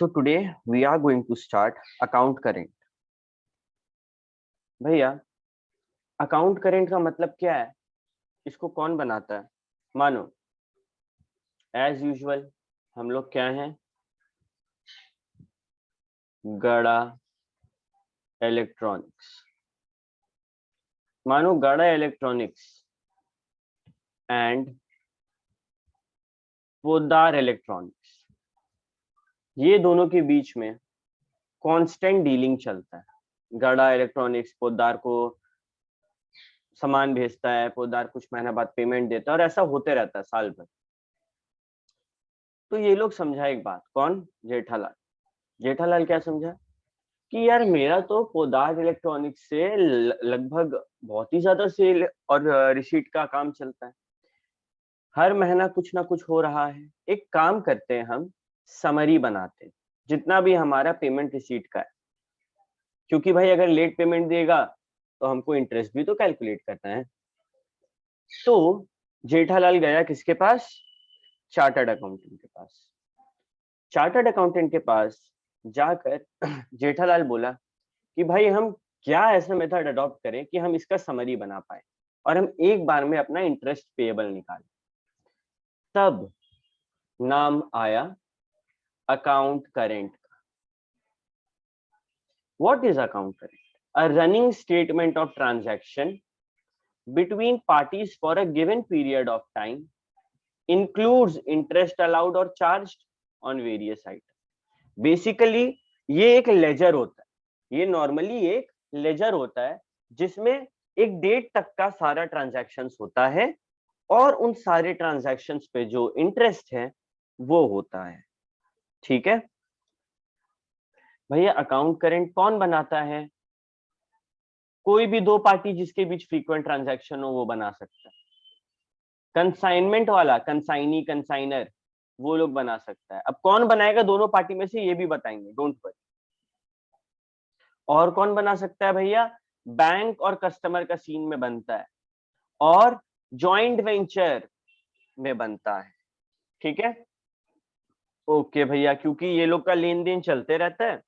So today we are going to start account current. भैया account current का मतलब क्या है, इसको कौन बनाता है? मानो एज यूजुअल हम लोग क्या हैं, गड़ा इलेक्ट्रॉनिक्स। मानो गड़ा इलेक्ट्रॉनिक्स एंड पोद्दार इलेक्ट्रॉनिक्स, ये दोनों के बीच में कांस्टेंट डीलिंग चलता है। गड़ा इलेक्ट्रॉनिक्स पोद्दार को सामान भेजता है, पोद्दार कुछ महीना बाद पेमेंट देता है और ऐसा होते रहता है साल भर। तो ये लोग समझा एक बात, कौन? जेठालाल। जेठालाल क्या समझा कि यार मेरा तो पोद्दार इलेक्ट्रॉनिक्स से लगभग बहुत ही ज्यादा सेल और रिसीट का काम चलता है, हर महीना कुछ ना कुछ हो रहा है। एक काम करते हैं, हम समरी बनाते हैं जितना भी हमारा पेमेंट रिसीट का है, क्योंकि भाई अगर लेट पेमेंट देगा तो हमको इंटरेस्ट भी तो कैलकुलेट करना है। तो जेठालाल गया किसके पास? चार्टर्ड अकाउंटेंट के पास। चार्टर्ड अकाउंटेंट के पास जाकर जेठालाल बोला कि भाई हम क्या ऐसा मेथड अडॉप्ट करें कि हम इसका समरी बना पाए और हम एक बार में अपना इंटरेस्ट पेएबल निकालें। तब नाम आया अकाउंट करेंट का। What is account current? A running statement of transaction between parties for a given period of time, includes interest allowed or charged on various items. Basically ये एक लेजर होता है, ये नॉर्मली एक लेजर होता है जिसमें एक डेट तक का सारा ट्रांजैक्शंस होता है और उन सारे ट्रांजैक्शंस पे जो इंटरेस्ट है वो होता है। ठीक है भैया, अकाउंट करेंट कौन बनाता है? कोई भी दो पार्टी जिसके बीच फ्रीक्वेंट ट्रांजैक्शन हो वो बना सकता है। कंसाइनमेंट वाला, कंसाइनी कंसाइनर, वो लोग बना सकता है। अब कौन बनाएगा दोनों पार्टी में से ये भी बताएंगे, डोंट वरी। और कौन बना सकता है भैया? बैंक और कस्टमर का सीन में बनता है और जॉइंट वेंचर में बनता है। ठीक है ओके भैया, क्योंकि ये लोग का लेन देन चलते रहता है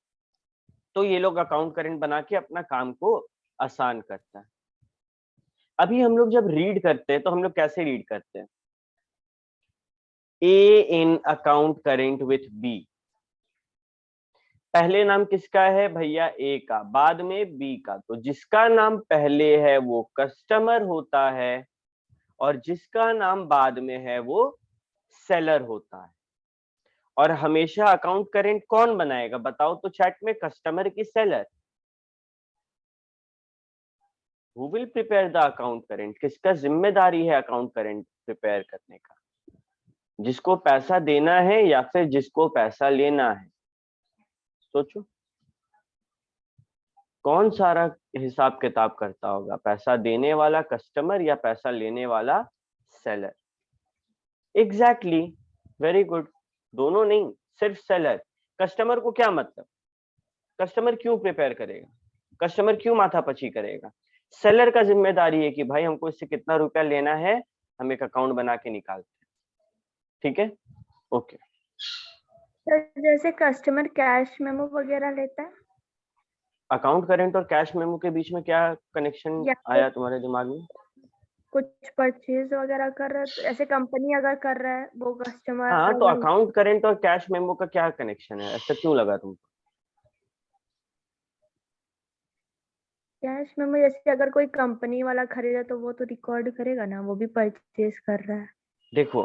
तो ये लोग अकाउंट करेंट बना के अपना काम को आसान करता है। अभी हम लोग जब रीड करते हैं तो हम लोग कैसे रीड करते हैं? ए इन अकाउंट करेंट विथ बी। पहले नाम किसका है भैया? ए का, बाद में बी का। तो जिसका नाम पहले है वो कस्टमर होता है और जिसका नाम बाद में है वो सेलर होता है। और हमेशा अकाउंट करेंट कौन बनाएगा बताओ तो चैट में, कस्टमर की seller? Who will prepare the account current? किसका जिम्मेदारी है अकाउंट करेंट प्रिपेयर करने का? जिसको पैसा देना है या फिर जिसको पैसा लेना है? सोचो कौन सारा हिसाब किताब करता होगा, पैसा देने वाला कस्टमर या पैसा लेने वाला सेलर? Exactly, very good. दोनों नहीं, सिर्फ सेलर। कस्टमर को क्या मतलब? कस्टमर क्यों प्रिपेयर करेगा? कस्टमर क्यों माथापची करेगा? सेलर का जिम्मेदारी है कि भाई हमको इससे कितना रुपया लेना है, हम एक अकाउंट बना के निकालते हैं। ठीक है ओके। जैसे कस्टमर कैश मेमो वगैरह लेता है, अकाउंट करेंट और कैश मेमो के बीच में क्या कनेक्शन या आया तुम्हारे दिमाग में? कुछ परचेज वगैरह कर रहा है तो ऐसे कंपनी अगर कर रहा है वो कस्टमर हाँ, तो अगर अकाउंट करेंट और कैश मेमो का क्या कनेक्शन है? ऐसा क्यों लगा तुमको? कैश मेमो, जैसे अगर कोई कंपनी वाला खरीदा तो वो तो रिकॉर्ड करेगा ना, वो भी परचेज कर रहा है। देखो,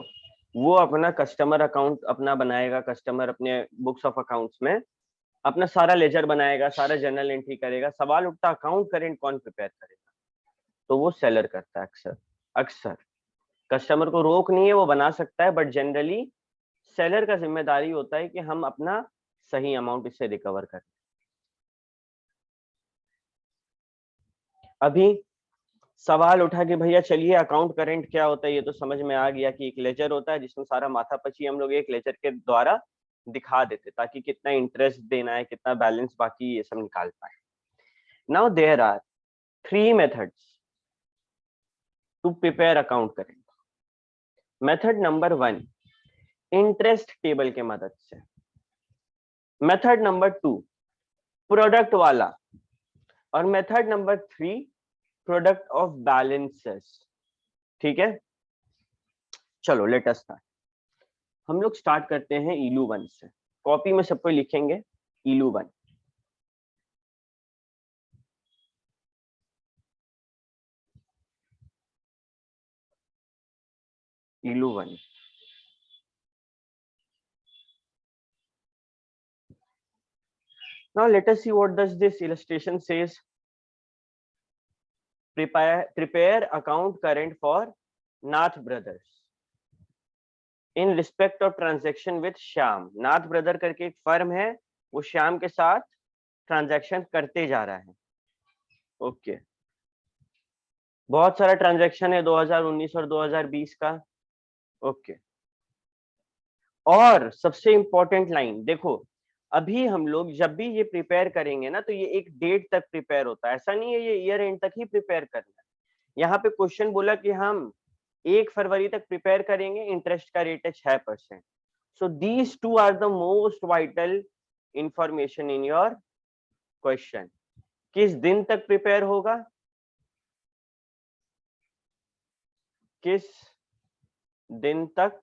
वो अपना कस्टमर अकाउंट अपना बनाएगा, कस्टमर अपने बुक्स ऑफ अकाउंट्स में अपना सारा लेजर बनाएगा, सारा जर्नल एंट्री करेगा। सवाल उठता अकाउंट करेंट कौन प्रिपेयर करेगा? तो वो सेलर करता है अक्सर। अक्सर कस्टमर को रोक नहीं है, वो बना सकता है, बट जनरली सेलर का जिम्मेदारी होता है कि हम अपना सही अमाउंट इससे रिकवर करें। अभी सवाल उठा कि भैया चलिए अकाउंट करेंट क्या होता है, ये तो समझ में आ गया कि एक लेजर होता है जिसमें सारा माथापची हम लोग एक लेजर के द्वारा दिखा देते ताकि कितना इंटरेस्ट देना है, कितना बैलेंस बाकी, ये सब निकाल पाए। Now there are 3 methods to prepare account current. Method number 1, interest table के मदद से। मेथड नंबर 2 प्रोडक्ट वाला, और method number 3 product of balances. ठीक है, चलो लेट अस स्टार्ट। हम लोग स्टार्ट करते हैं इलू 1 से। कॉपी में सबको लिखेंगे इलू 1। इलू 1। Now let us see what does this illustration says. Prepare account current for Nath Brothers in respect of transaction with Shyam. Nath brother करके एक फर्म है, वो श्याम के साथ ट्रांजैक्शन करते जा रहा है। ओके, बहुत सारा ट्रांजैक्शन है 2019 और 2020 का। ओके, और सबसे इंपॉर्टेंट लाइन देखो, अभी हम लोग जब भी ये प्रिपेयर करेंगे ना, तो ये एक डेट तक प्रिपेयर होता है, ऐसा नहीं है ये ईयर एंड तक ही प्रिपेयर करना है। यहाँ पे क्वेश्चन बोला कि हम 1 फरवरी तक प्रिपेयर करेंगे, इंटरेस्ट का रेट है 6%। So these two are the most vital information in your question. किस दिन तक प्रिपेयर होगा, किस दिन तक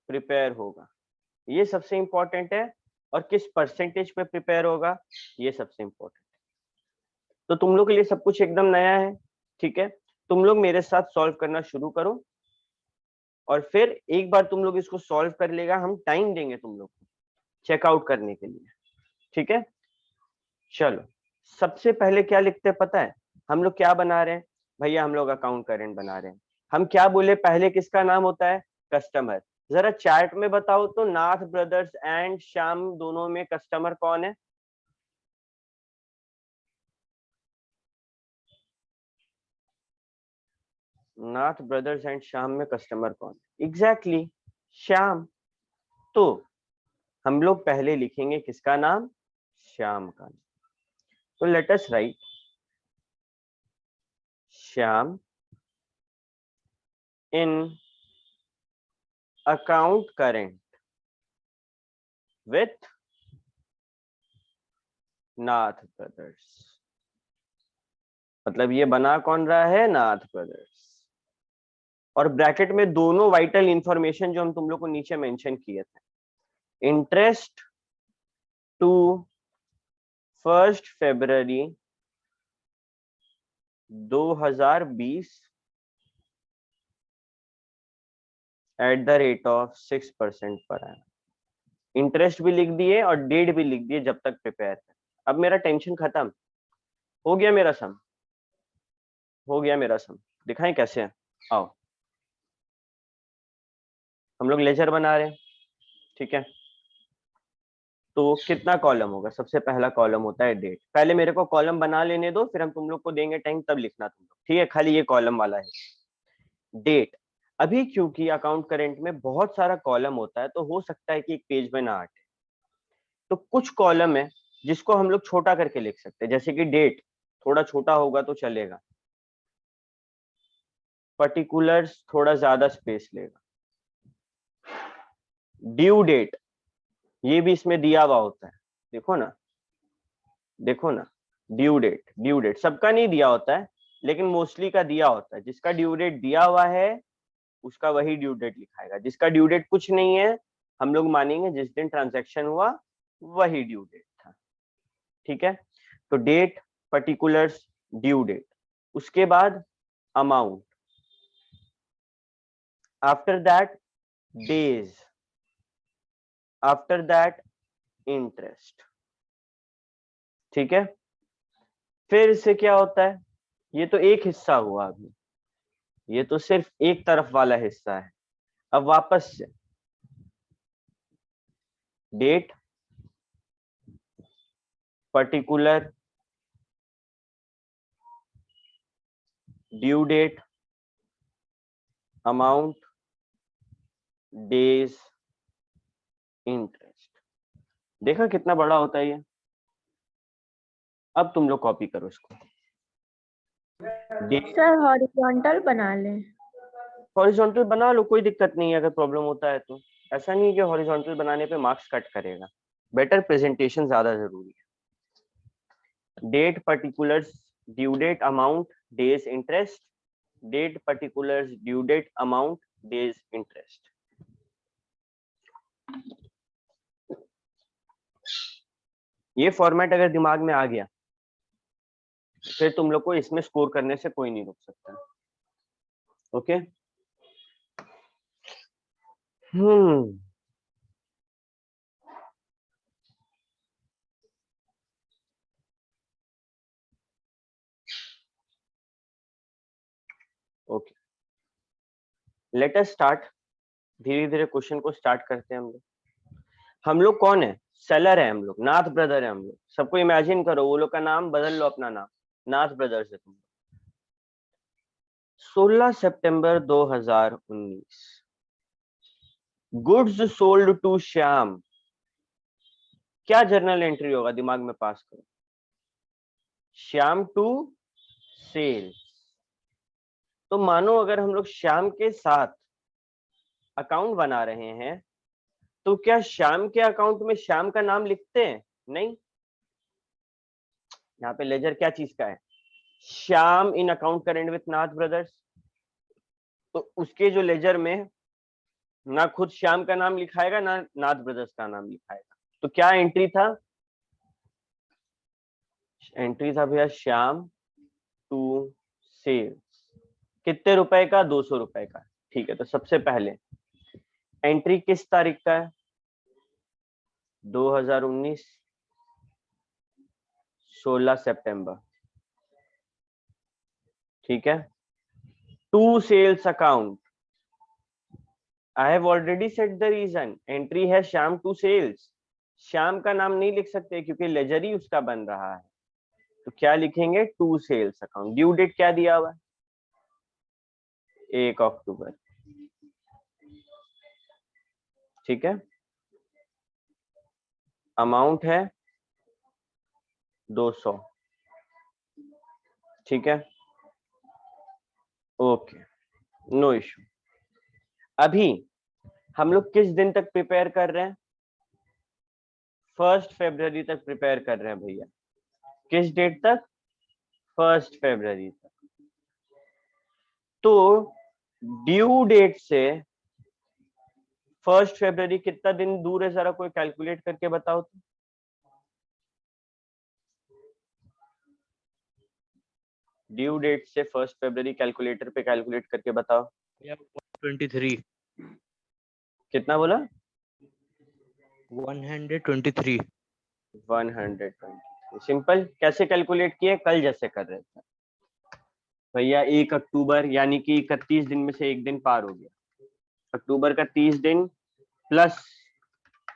प्रिपेयर होगा, ये सबसे इंपॉर्टेंट है, और किस परसेंटेज पे प्रिपेयर होगा, ये सबसे इंपॉर्टेंट है। तो तुम लोग के लिए सब कुछ एकदम नया है, ठीक है। तुम लोग मेरे साथ सॉल्व करना शुरू करो, और फिर एक बार तुम लोग इसको सॉल्व कर लेगा, हम टाइम देंगे तुम लोग को चेकआउट करने के लिए, ठीक है। चलो सबसे पहले क्या लिखते हैं पता है, हम लोग क्या बना रहे हैं भैया, हम लोग अकाउंट करेंट बना रहे हैं। हम क्या बोले, पहले किसका नाम होता है, कस्टमर। जरा चैट में बताओ तो, नाथ ब्रदर्स एंड श्याम दोनों में कस्टमर कौन है? नाथ ब्रदर्स एंड श्याम में कस्टमर कौन है? एग्जैक्टली श्याम। तो हम लोग पहले लिखेंगे किसका नाम, श्याम का। तो let us right Shyam in account current with Nath brothers. मतलब ये बना कौन रहा है, नाथ ब्रदर्स। और ब्रैकेट में दोनों वाइटल इंफॉर्मेशन जो हम तुम लोग को नीचे मेंशन किए थे, interest to 1 February 2020 at the rate of 6% पर है। इंटरेस्ट भी लिख दिए और डेट भी लिख दिए जब तक प्रिपेयर है। अब मेरा टेंशन खत्म हो गया, मेरा सम हो गया, मेरा सम दिखाएं कैसे है। आओ हम लोग लेजर बना रहे हैं, ठीक है। तो कितना कॉलम होगा, सबसे पहला कॉलम होता है डेट। पहले मेरे को कॉलम बना लेने दो, फिर हम तुम लोग को देंगे टाइम, तब लिखना तुम लोग, ठीक है। खाली ये कॉलम वाला है डेट। अभी क्योंकि अकाउंट करेंट में बहुत सारा कॉलम होता है, तो हो सकता है कि एक पेज में ना आटे, तो कुछ कॉलम है जिसको हम लोग छोटा करके लिख सकते हैं, जैसे कि डेट थोड़ा छोटा होगा तो चलेगा, पर्टिकुलर्स थोड़ा ज्यादा स्पेस लेगा, ड्यू डेट ये भी इसमें दिया हुआ होता है, देखो ना, देखो ना, ड्यू डेट सबका नहीं दिया होता है, लेकिन मोस्टली का दिया होता है। जिसका ड्यू डेट दिया हुआ है उसका वही ड्यू डेट लिखाएगा, जिसका ड्यू डेट कुछ नहीं है हम लोग मानेंगे जिस दिन ट्रांजैक्शन हुआ वही ड्यू डेट था, ठीक है। तो डेट, पर्टिकुलर्स, ड्यू डेट, उसके बाद amount, after that days, after that interest, ठीक है। फिर इससे क्या होता है, ये तो एक हिस्सा हुआ, अभी ये तो सिर्फ एक तरफ वाला हिस्सा है। अब वापस से date, particular, due date, amount, days, interest. देखा कितना बड़ा होता है ये। अब तुम लोग कॉपी करो इसको। सर हॉरिजॉन्टल बना लें। हॉरिजॉन्टल बना लो, कोई दिक्कत नहीं है। अगर प्रॉब्लम होता है तो ऐसा नहीं है कि हॉरिजॉन्टल बनाने पे मार्क्स कट करेगा, बेटर प्रेजेंटेशन ज्यादा जरूरी है। Date particulars, due date, amount, days, interest. Date particulars, due date, amount, days, interest. ये फॉर्मेट अगर दिमाग में आ गया फिर तुम लोग को इसमें स्कोर करने से कोई नहीं रोक सकता। Okay. Okay, late us start. धीरे धीरे क्वेश्चन को स्टार्ट करते हैं हम लोग। हम लोग कौन है? सेलर है हम लोग, नाथ ब्रदर है हम लोग। सबको इमेजिन करो, वो लोग का नाम बदल लो, अपना नाम नाथ ब्रदर्स है तुम। 16 September 2019, goods sold to Shyam. क्या जर्नल एंट्री होगा? दिमाग में पास करो। Shyam to sales. तो मानो अगर हम लोग श्याम के साथ अकाउंट बना रहे हैं तो क्या श्याम के अकाउंट में श्याम का नाम लिखते हैं? नहीं। यहाँ पे लेजर क्या चीज का है? Shyam in account current with Nath brothers. तो उसके जो लेजर में ना खुद श्याम का नाम लिखाएगा ना नाथ ब्रदर्स का नाम लिखाएगा। तो क्या एंट्री था? एंट्री था भैया श्याम टू सेल्स। कितने रुपए का? 200 रुपए का। ठीक है, तो सबसे पहले एंट्री किस तारीख का है? 2019, 16 सितंबर। ठीक है। To sales account, I have already set the reason. Entry है श्याम टू सेल्स। श्याम का नाम नहीं लिख सकते क्योंकि लेजर ही उसका बन रहा है। तो क्या लिखेंगे? To sales account. Due date क्या दिया हुआ है? 1 अक्टूबर। ठीक है। अमाउंट है 200। ठीक है, ओके, नो इशू। अभी हम लोग किस दिन तक प्रिपेयर कर रहे हैं? 1 फरवरी तक प्रिपेयर कर रहे हैं भैया। किस डेट तक? 1 फरवरी तक। तो ड्यू डेट से 1 फरवरी कितना दिन दूर है? जरा कोई कैलकुलेट करके बताओ तो। ड्यू डेट से 1 फरवरी कैलकुलेटर पे कैलकुलेट करके बताओ। 123। कितना बोला? 123। 120। सिंपल। कैसे कैलकुलेट किए? कल जैसे कर रहे थे भैया। 1 अक्टूबर यानी कि 31 दिन में से एक दिन पार हो गया। अक्टूबर का 30 दिन प्लस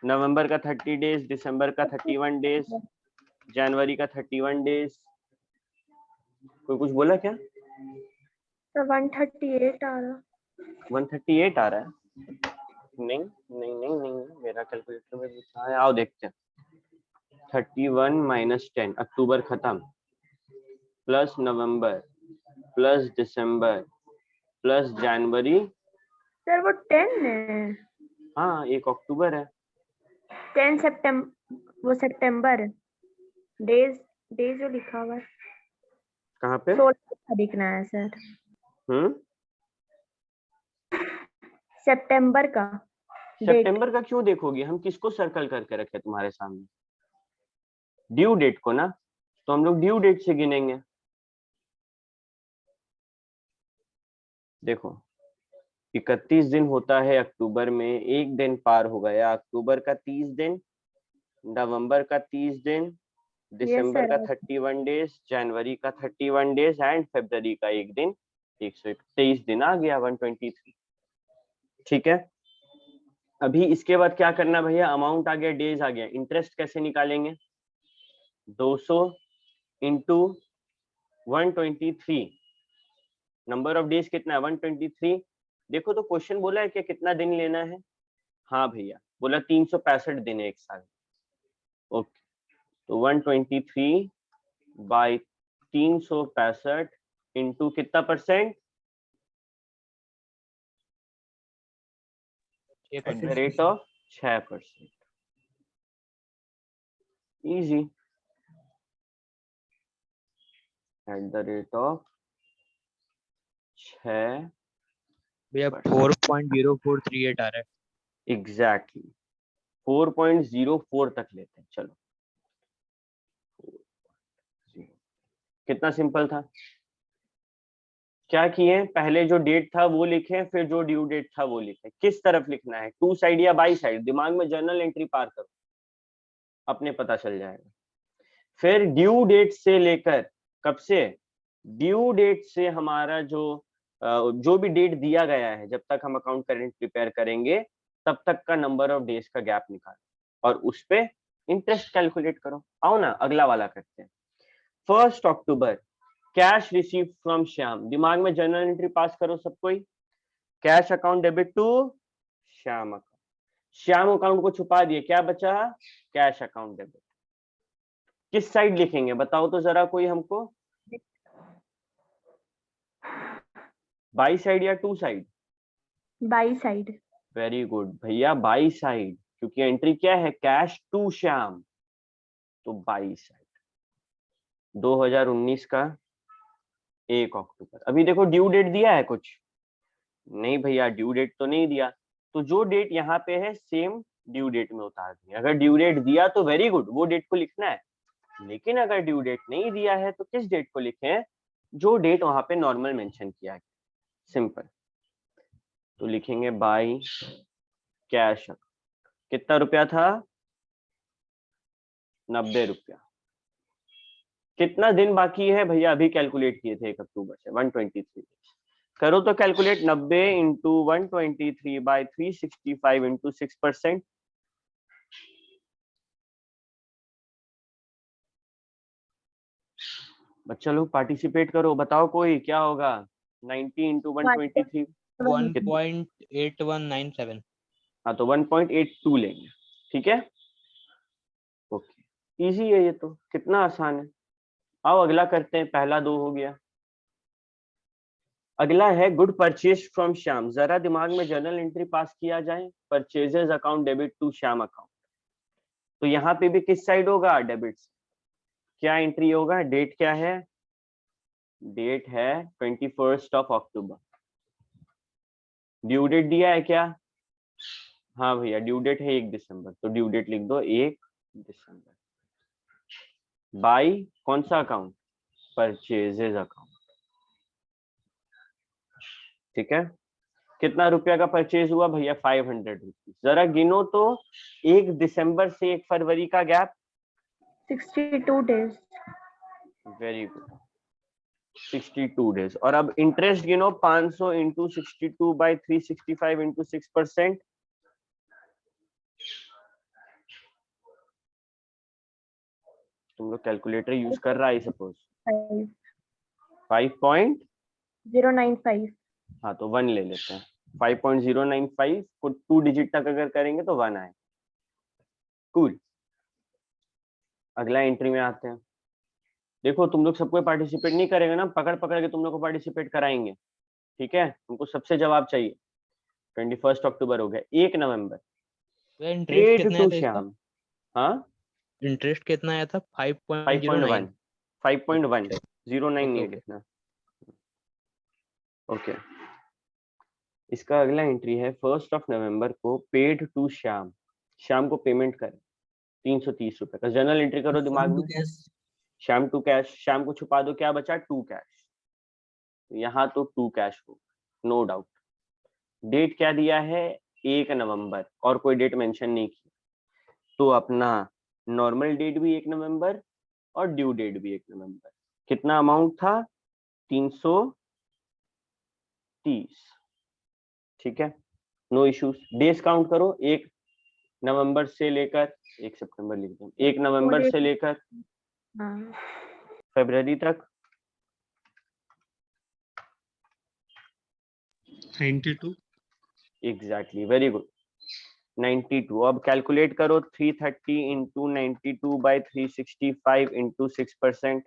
नवंबर का 30 डेज, दिसंबर का 31 डेज, जनवरी का 31 डेज। कोई कुछ बोला क्या? तो 138 आ रहा। 138 आ रहा है? नहीं नहीं नहीं नहीं, मेरा कैलकुलेटर में लिखा है। आओ देखते हैं। 31 माइनस 10, अक्टूबर खत्म, प्लस नवंबर, प्लस दिसंबर, प्लस जनवरी। सर वो 10 है। हाँ, 1 अक्टूबर है। 10 सितंबर, वो सितंबर। डेज, डेज जो लिखा हुआ है कहाँ पे? 16 का दिखना है सर। सितंबर का डेट। सितंबर का क्यों देखोगे? हम किसको सर्कल करके रखे तुम्हारे सामने? ड्यू डेट को ना। तो हम लोग ड्यू डेट से गिनेंगे। देखो, 31 दिन होता है अक्टूबर में, एक दिन पार हो गया। अक्टूबर का 30 दिन, नवंबर का 30 दिन, दिसंबर का 31 डेज, जनवरी का 31 डेज एंड फरवरी का एक दिन। 123 दिन आ गया, 123। ठीक है। अभी इसके बाद क्या करना भैया? अमाउंट आ गया, डेज आ गया। इंटरेस्ट कैसे निकालेंगे? 200 इंटू 123। नंबर ऑफ डेज कितना है? 123। देखो तो क्वेश्चन बोला है कि कितना दिन लेना है। हाँ भैया, बोला 365 दिन है एक साल। ओके, तो 123 बाई 365 इंटू कितना percent? Eight the rate of 6%। Easy @6 भैया 4.0438 आ रहा है। एग्जैक्टली 4.04 तक लेते हैं। चलो कितना सिंपल था। क्या किए, पहले जो डेट था वो लिखे, फिर जो ड्यू डेट था वो लिखे। किस तरफ लिखना है, टू साइड या बाई साइड, दिमाग में जर्नल एंट्री पार करो, अपने पता चल जाएगा। फिर ड्यू डेट से लेकर, कब से, ड्यू डेट से हमारा जो भी डेट दिया गया है, जब तक हम अकाउंट करेंट प्रिपेयर करेंगे तब तक का नंबर ऑफ डेज का गैप निकालो और उस पे इंटरेस्ट कैलकुलेट करो। आओ ना अगला वाला करते हैं। 1 October, cash receive from Shyam. दिमाग में जर्नल एंट्री पास करो सब कोई। Cash account debit to Shyam account. Shyam account को छुपा दिए, क्या बचा, कैश अकाउंट डेबिट। किस साइड लिखेंगे बताओ तो जरा कोई हमको, बाई साइड या to side? By side. Very good भैया, बाई साइड, क्योंकि एंट्री क्या है, कैश टू श्याम, तो बाई साइड। 2019 का 1 अक्टूबर। अभी देखो ड्यू डेट दिया है कुछ नहीं भैया, ड्यू डेट तो नहीं दिया, तो जो डेट यहाँ पे है सेम ड्यू डेट में उतार देंगे। अगर ड्यू डेट दिया तो वेरी गुड, वो डेट को लिखना है, लेकिन अगर ड्यू डेट नहीं दिया है तो किस डेट को लिखें, जो डेट वहां पे नॉर्मल मेंशन किया है, सिंपल। तो लिखेंगे बाई कैश। कितना रुपया था, 90 रुपया। कितना दिन बाकी है भैया, अभी कैलकुलेट किए थे 1 अक्टूबर से, 123। करो तो कैलकुलेट, 90 इंटू 123 बाई 365 इंटू 6%। बच्चा लोग पार्टिसिपेट करो, बताओ कोई क्या होगा। 90 इंटू 123 1.8197। हाँ तो 1.82 लेंगे, ठीक है। ओके, इजी है ये तो, कितना आसान है। आओ अगला करते हैं, पहला 2 हो गया। अगला है गुड परचेज फ्रॉम श्याम। जरा दिमाग में जर्नल एंट्री पास किया जाए, purchases account debit to Shyam account. तो यहाँ पे भी किस साइड होगा, डेबिट से। क्या एंट्री होगा, डेट क्या है, डेट है 21 अक्टूबर। ड्यू डेट दिया है क्या, हाँ भैया ड्यू डेट है 1 दिसंबर, तो ड्यू डेट लिख दो 1 दिसंबर। बाई कौन सा अकाउंट, परचेजेस अकाउंट, ठीक है। कितना रुपया का परचेज हुआ भैया, 500 रुपीज। जरा गिनो तो 1 दिसंबर से 1 फरवरी का gap, 62 days. Very good, 62 days. और अब इंटरेस्ट गिनो, 500 इंटू 62 बाई 365 इंटू 6%। तुम लोग कैलकुलेटर यूज कर रहा है सपोज, 5.095। हाँ तो 1 ले लेते हैं। 5.095 को 2 डिजिट तक अगर करेंगे तो 1 आए। कूल। अगला एंट्री में आते हैं। देखो तुम लोग सबको पार्टिसिपेट नहीं करेंगे ना, पकड़ पकड़ के तुम लोग को पार्टिसिपेट कराएंगे, ठीक है। तुमको सबसे जवाब चाहिए। 21 अक्टूबर हो गया, 1 नवंबर, इंटरेस्ट पेड कितना टू आया था इसका? श्याम। हाँ इंटरेस्ट कितना आया था? 5.1 5.09। 5.1 09 नहीं ओके है ओके। लिखना। ओके, इसका अगला एंट्री है 1 नवंबर को पेड टू श्याम। श्याम को पेमेंट करें 330 रुपए का। जनरल एंट्री करो दिमाग में, श्याम टू कैश। श्याम को छुपा दो, क्या बचा, टू कैश। यहाँ तो टू कैश हो, नो डाउट। डेट क्या दिया है, 1 नवंबर, और कोई डेट मेंशन नहीं की, तो अपना नॉर्मल डेट भी 1 नवंबर और ड्यू डेट भी 1 नवंबर। कितना अमाउंट था, 330, ठीक है, नो इश्यूज। डेज काउंट करो, 1 नवंबर से लेकर 1 सितंबर लिख दो, 1 नवंबर से लेकर फरवरी तक 92। Exactly, very good, 92। अब कैलकुलेट करो, 330 इंटू 92 बाई 365 इंटू 6%।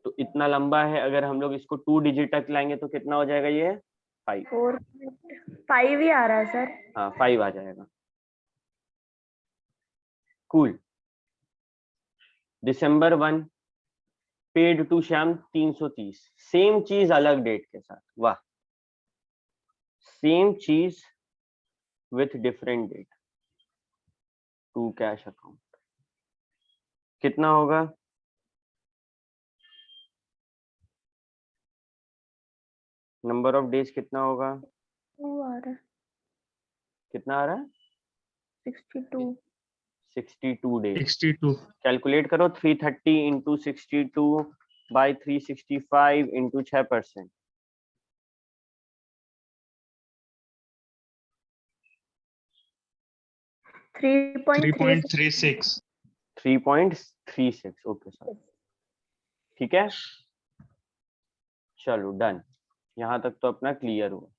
तो इतना लंबा है, अगर हम लोग इसको 2 डिजिट तक लाएंगे तो कितना हो जाएगा ये, 5, 4.5 ही आ रहा है सर। हाँ 5 आ जाएगा। Cool. December 1 paid to Shyam 330, same चीज अलग डेट के साथ, वाह, सेम चीज with different date, to cash account. कितना होगा? नंबर ऑफ डेज कितना होगा? 2 आ रहा है, कितना आ रहा है? 62। 62 डेज। 62 कैलकुलेट करो, 330 into 62 by 365 into 6%। 3.36। 3.36, okay sir, ठीक है। चलो डन, यहां तक तो अपना क्लियर हुआ।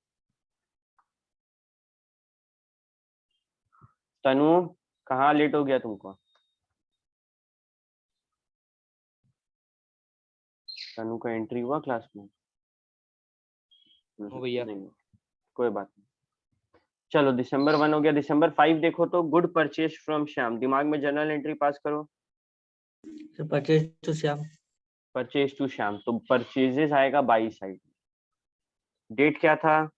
तनु कहाँ लेट हो गया तुमको? तनु का एंट्री हुआ क्लास में? हाँ भैया। नहीं, कोई बात नहीं। चलो December 1 हो गया। December 5 देखो तो, गुड परचेज फ्रॉम श्याम, दिमाग में जर्नल एंट्री पास करो। Purchase to Shyam. Purchase to Shyam, तो परचेजेस आएगा बाई साइड। डेट क्या था?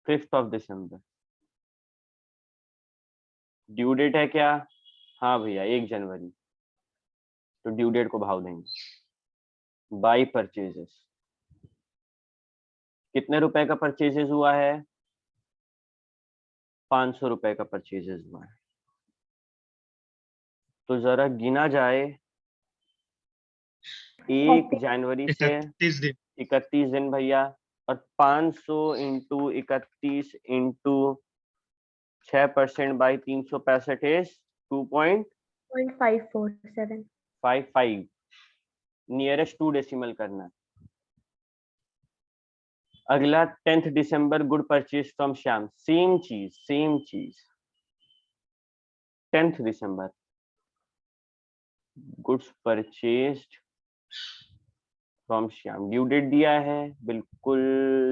5 December। ड्यू डेट है क्या? हाँ भैया 1 जनवरी, तो ड्यू डेट को भाव देंगे बाई परचेजेस। कितने रुपए का परचेजेस हुआ है? 500 रुपए का परचेजेस हुआ है। तो जरा गिना जाए, 1 जनवरी से 31 दिन 31 दिन भैया, और 500 into 31 into 6% by 365 is 2.547। 2.55। Nearest 2 decimal करना है। अगला 10th December good purchase from Shyam, same चीज। 10th December goods purchased from Shyam, due date दिया है, बिल्कुल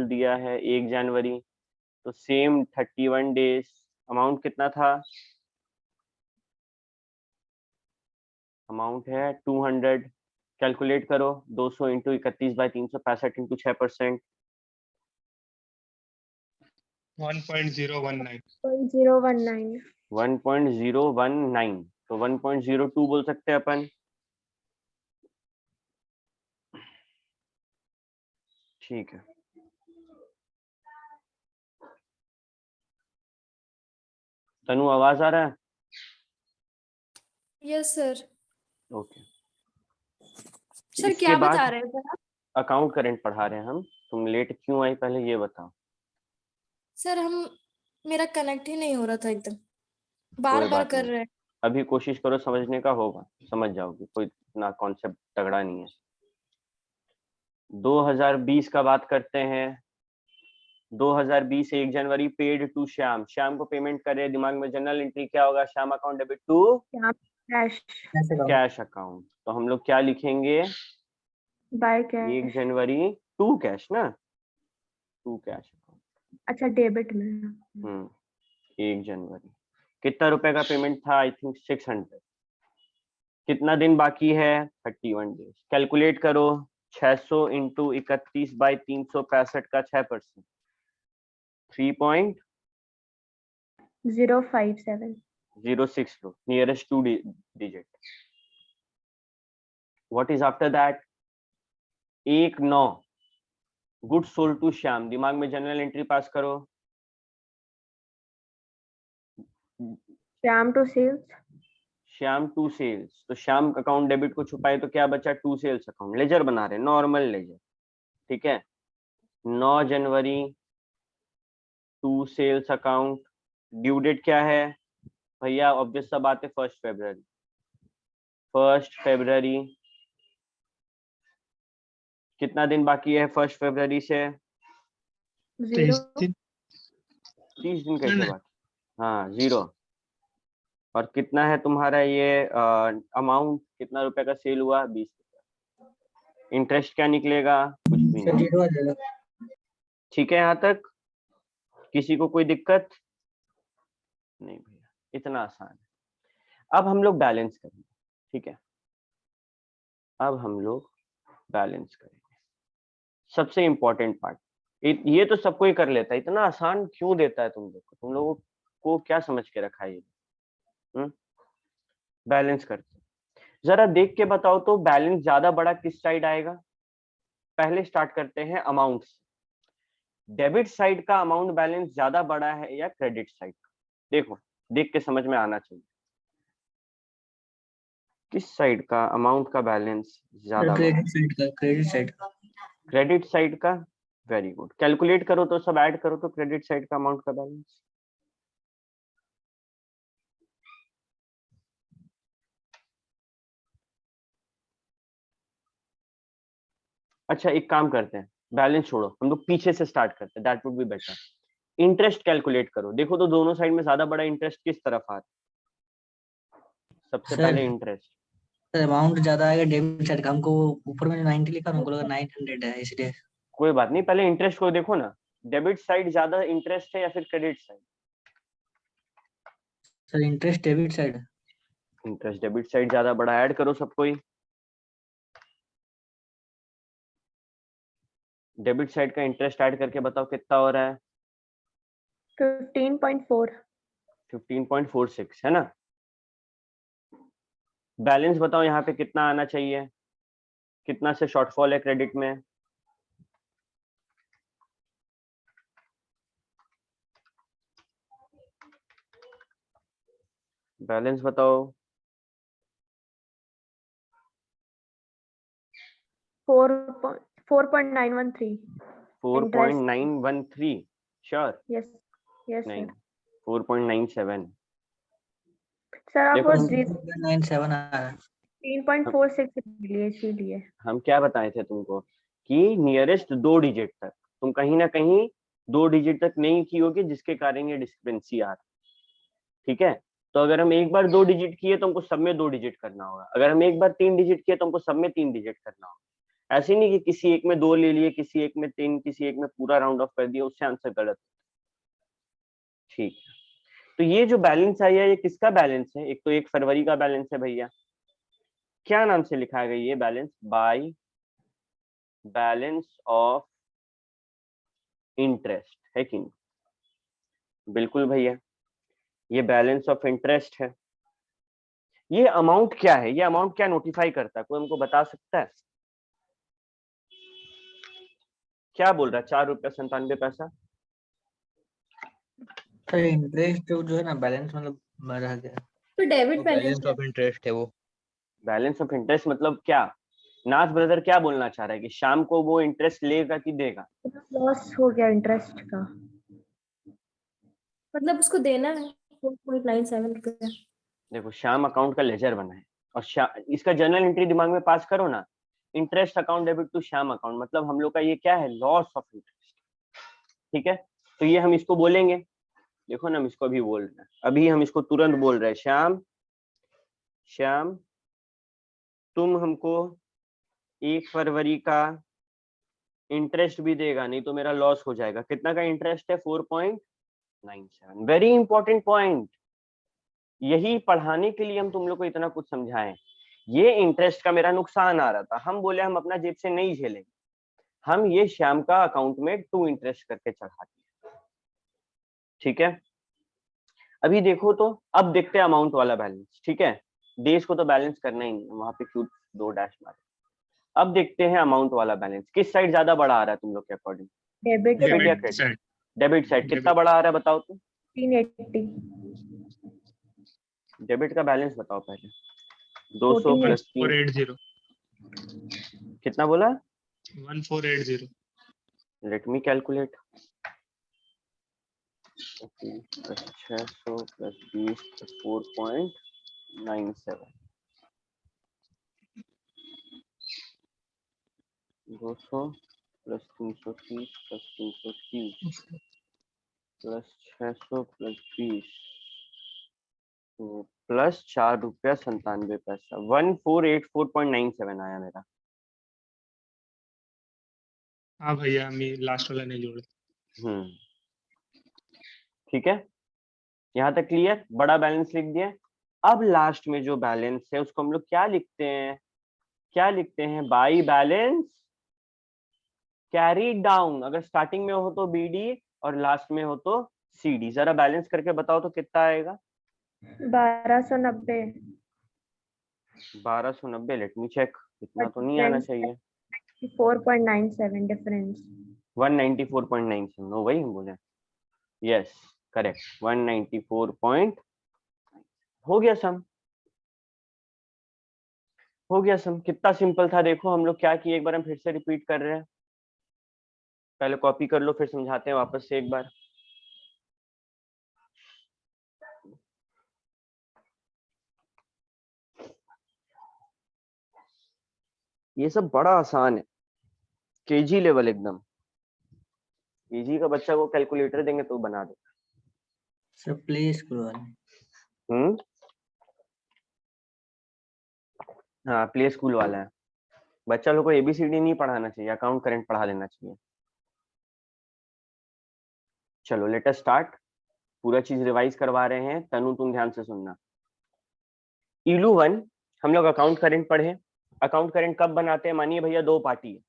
दिया है 1 जनवरी, तो सेम 31 डेज। अमाउंट कितना था? अमाउंट है 200। कैलकुलेट करो, 200 इंटू 31 बाई 365 इंटू 6%। 1.019 0.019। 1.019, तो 1.02 बोल सकते हैं अपन। ठीक है, तनु आवाज आ रहा है? Yes sir. ओके। सर इसके क्या बाद बता रहे थे आप? अकाउंट करंट पढ़ा रहे हैं हम। तुम लेट क्यों आई पहले ये बताओ। सर मेरा कनेक्ट ही नहीं हो रहा था एकदम, कोई बार बार बात कर नहीं, रहे हैं। अभी कोशिश करो समझने का, होगा, समझ जाओगे, कोई इतना कॉन्सेप्ट तगड़ा नहीं है। 2020 का बात करते हैं। 2020 1 January paid to Shyam, Shyam को पेमेंट करे, दिमाग में जनरल एंट्री क्या होगा? Shyam account debit to cash cash account, तो हम लोग क्या लिखेंगे? By 1 cash. January to cash ना, टू कैश अकाउंट। अच्छा डेबिट में। 1 जनवरी कितना रुपए का पेमेंट था? I think 600। कितना दिन बाकी है? 31 डेज। कैलकुलेट करो, 600 इंटू 31 बाई 365 का 6%, 0.057। 3.060 लो, nearest 2 digit. What is after that? 1/9 good sold to Shyam, दिमाग में जनरल एंट्री पास करो। Shyam to sales. Shyam to sales, तो श्याम अकाउंट डेबिट को छुपाए तो क्या बचा? To sales account. लेजर बना रहे, नॉर्मल लेजर, ठीक है। 9 January to sales account. Due date क्या है भैया? ऑब्वियस सा बात है, 1 फरवरी। 1 फरवरी, कितना दिन बाकी है 1 फरवरी से? 0। 30 दिन कैसे बाकी? हाँ 0। और कितना है तुम्हारा ये अमाउंट? कितना रुपए का सेल हुआ? 20 रुपए। इंटरेस्ट क्या निकलेगा? कुछ भी सर नहीं। 0 आ जाएगा। ठीक है, यहाँ तक किसी को कोई दिक्कत नहीं भैया, इतना आसान है। अब हम लोग बैलेंस करेंगे, ठीक है, अब हम लोग बैलेंस करेंगे। सबसे इंपॉर्टेंट पार्ट, ये तो सबको ही कर लेता है, इतना आसान क्यों देता है तुम लोग को? तुम लोगों को क्या समझ के रखा है ये? बैलेंस करते हैं। जरा देख के बताओ तो बैलेंस ज्यादा बड़ा किस साइड आएगा? पहले स्टार्ट करते हैं अमाउंट से। डेबिट साइड का अमाउंट बैलेंस ज्यादा बड़ा है या क्रेडिट साइड का? देखो, देख के समझ में आना चाहिए, किस साइड का अमाउंट का बैलेंस ज्यादा बड़ा? क्रेडिट साइड का, क्रेडिट साइड का। क्रेडिट साइड का, वेरी गुड। कैलकुलेट करो तो, सब ऐड करो तो क्रेडिट साइड का अमाउंट का बैलेंस। अच्छा, एक काम करते हैं, बैलेंस छोड़ो, हम लोग पीछे से स्टार्ट करते हैं, that would be better. Interest calculate करो, देखो तो दोनों साइड में ज्यादा बड़ा इंटरेस्ट किस तरफ आ रहा है? सबसे सर पहले इंटरेस्ट। सर अमाउंट ज्यादा आएगा डेबिट साइड का। हमको ऊपर में 90 लिखा है, हमको लगा 900 है इसलिए। कोई बात नहीं, पहले इंटरेस्ट को देखो ना, डेबिट साइड ज्यादा इंटरेस्ट है या फिर credit side? Sir interest debit side. Interest debit side ज्यादा बड़ा, ऐड करो सबको ही। डेबिट साइड का इंटरेस्ट ऐड करके बताओ कितना हो रहा है? 15.4। 15.46 है ना? बैलेंस बताओ यहाँ पे कितना आना चाहिए, कितना से शॉर्टफॉल है क्रेडिट में? बैलेंस बताओ। 4.913। 4.913 श्योर? यस यस नहीं, सर। 4.97। सर आप देखो, वो 97 आ रहा है। 3.46 लिए इसीलिए। हम क्या बताए थे तुमको कि नियरेस्ट 2 डिजिट तक, तुम कहीं ना कहीं 2 डिजिट तक नहीं की होगी, जिसके कारण ये डिस्क्रिपेंसी आ रहा है। ठीक है, तो अगर हम एक बार 2 डिजिट किए तो हमको सब में 2 डिजिट करना होगा, अगर हम एक बार 3 डिजिट किए तो हमको सब में 3 डिजिट करना होगा। ऐसे नहीं कि किसी एक में 2 ले लिए, किसी एक में 3, किसी एक में पूरा राउंड ऑफ कर दिया, उससे आंसर गलत। ठीक है, तो ये जो बैलेंस आया ये किसका बैलेंस है? एक तो 1 फरवरी का बैलेंस है भैया, क्या नाम से लिखा गया ये balance? By balance of interest, है कि नहीं? बिल्कुल भैया, ये बैलेंस ऑफ इंटरेस्ट है। ये अमाउंट क्या है? ये अमाउंट क्या नोटिफाई करता है? कोई हमको बता सकता है? क्या बोल रहा है? 4 रुपया 97 पैसा। सर इंटरेस्ट जो है ना, बैलेंस मतलब रह गया। तो डेबिट वो बैलेंस बैलेंस ऑफ इंटरेस्ट है वो। बैलेंस ऑफ इंटरेस्ट मतलब क्या? नाथ ब्रदर क्या बोलना चाह रहा है कि शाम को वो इंटरेस्ट लेगा कि देगा? लॉस हो गया इंटरेस्ट का। मतलब उसको देना है 4.97 रुपया। देखो, श्याम अकाउंट का लेजर बना है और इसका जर्नल एंट्री दिमाग में पास करो ना, interest account debit to Shyam account, मतलब हम लोग का ये क्या है? Loss of interest. ठीक है, तो ये हम इसको बोलेंगे, देखो ना हम इसको अभी बोल रहे हैं, अभी हम इसको तुरंत बोल रहे हैं, श्याम श्याम तुम हमको 1 फरवरी का इंटरेस्ट भी देगा, नहीं तो मेरा लॉस हो जाएगा। कितना का इंटरेस्ट है? 4.97। वेरी इंपॉर्टेंट पॉइंट, यही पढ़ाने के लिए हम तुम लोग को इतना कुछ समझाएं। ये इंटरेस्ट का मेरा नुकसान आ रहा था, हम बोले हम अपना जेब से नहीं झेलेंगे, हम ये श्याम का अकाउंट में 2 इंटरेस्ट करके चढ़ा दिए। ठीक है, अभी देखो तो, अब देखते हैं अमाउंट वाला बैलेंस। ठीक है, डेज को तो बैलेंस करना ही नहीं, वहां पे क्यों 2 डैश मारे। अब देखते हैं अमाउंट वाला बैलेंस, किस साइड ज्यादा बड़ा आ रहा है तुम लोग के अकॉर्डिंग? डेबिट डेबिट या साइड क्रेडिट? डेबिट साइड कितना बड़ा आ रहा है बताओ तो? 380। डेबिट का बैलेंस बताओ पहले। 200 प्लस 3 1480 कितना बोला? 1480 let me calculate. 600 plus 20 plus 4.97, 200 plus 330 plus 330 plus 600 plus 20 plus 4 रुपया 97 पैसा, 1484.97 आया मेरा। हाँ भैया मी लास्ट वाला नहीं जोड़े. ठीक है, यहाँ तक क्लियर? बड़ा बैलेंस लिख दिया। अब लास्ट में जो बैलेंस है उसको हम लोग क्या लिखते हैं? क्या लिखते हैं? By balance carry down. अगर स्टार्टिंग में हो तो बीडी और लास्ट में हो तो सीडी। जरा बैलेंस करके बताओ तो कितना आएगा? 1290। 1290। लेट मी चेक, इतना तो नहीं आना चाहिए। 4.97 डिफरेंस। 194.97। नो, वही हम बोले। Yes correct, 194. हो गया सम, हो गया सम। कितना सिंपल था देखो हम लोग क्या किए, एक बार हम फिर से रिपीट कर रहे हैं। पहले कॉपी कर लो फिर समझाते हैं वापस से एक बार। ये सब बड़ा आसान है, केजी लेवल एकदम। केजी का बच्चा को कैलकुलेटर देंगे तो बना दे। सर प्ले स्कूल वाले। हाँ प्ले स्कूल वाला है। बच्चा लोग को एबीसीडी नहीं पढ़ाना चाहिए, अकाउंट करंट पढ़ा देना चाहिए। चलो लेट अस स्टार्ट। पूरा चीज रिवाइज करवा रहे हैं, तनु तुम ध्यान से सुनना। इलू 1 हम लोग अकाउंट करंट पढ़े। अकाउंट करंट कब बनाते हैं? मानिए भैया दो पार्टी है,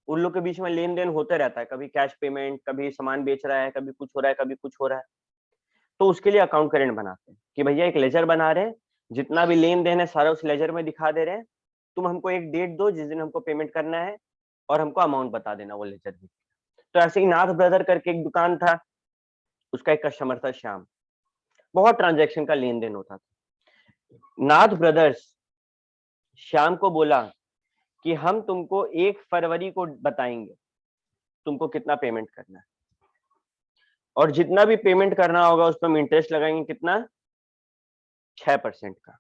उन लोग के बीच में लेन देन होते रहता है, कभी कैश पेमेंट, कभी सामान बेच रहा है, कभी कुछ हो रहा है, कभी कुछ हो रहा है। तो उसके लिए अकाउंट करंट बनाते हैं कि भैया एक लेजर बना रहे हैं, जितना भी लेन देन है सारा उस लेजर में दिखा दे रहे हैं। तुम हमको एक डेट दो जिस दिन हमको पेमेंट करना है और हमको अमाउंट बता देना वो लेजर में। तो ऐसे ही नाथ ब्रदर करके एक दुकान था, उसका एक कस्टमर था श्याम। बहुत ट्रांजैक्शन का लेन देन होता था। नाथ ब्रदर्स श्याम को बोला कि हम तुमको 1 फरवरी को बताएंगे तुमको कितना पेमेंट करना है, और जितना भी पेमेंट करना होगा उस पर हम इंटरेस्ट लगाएंगे। कितना? 6% का।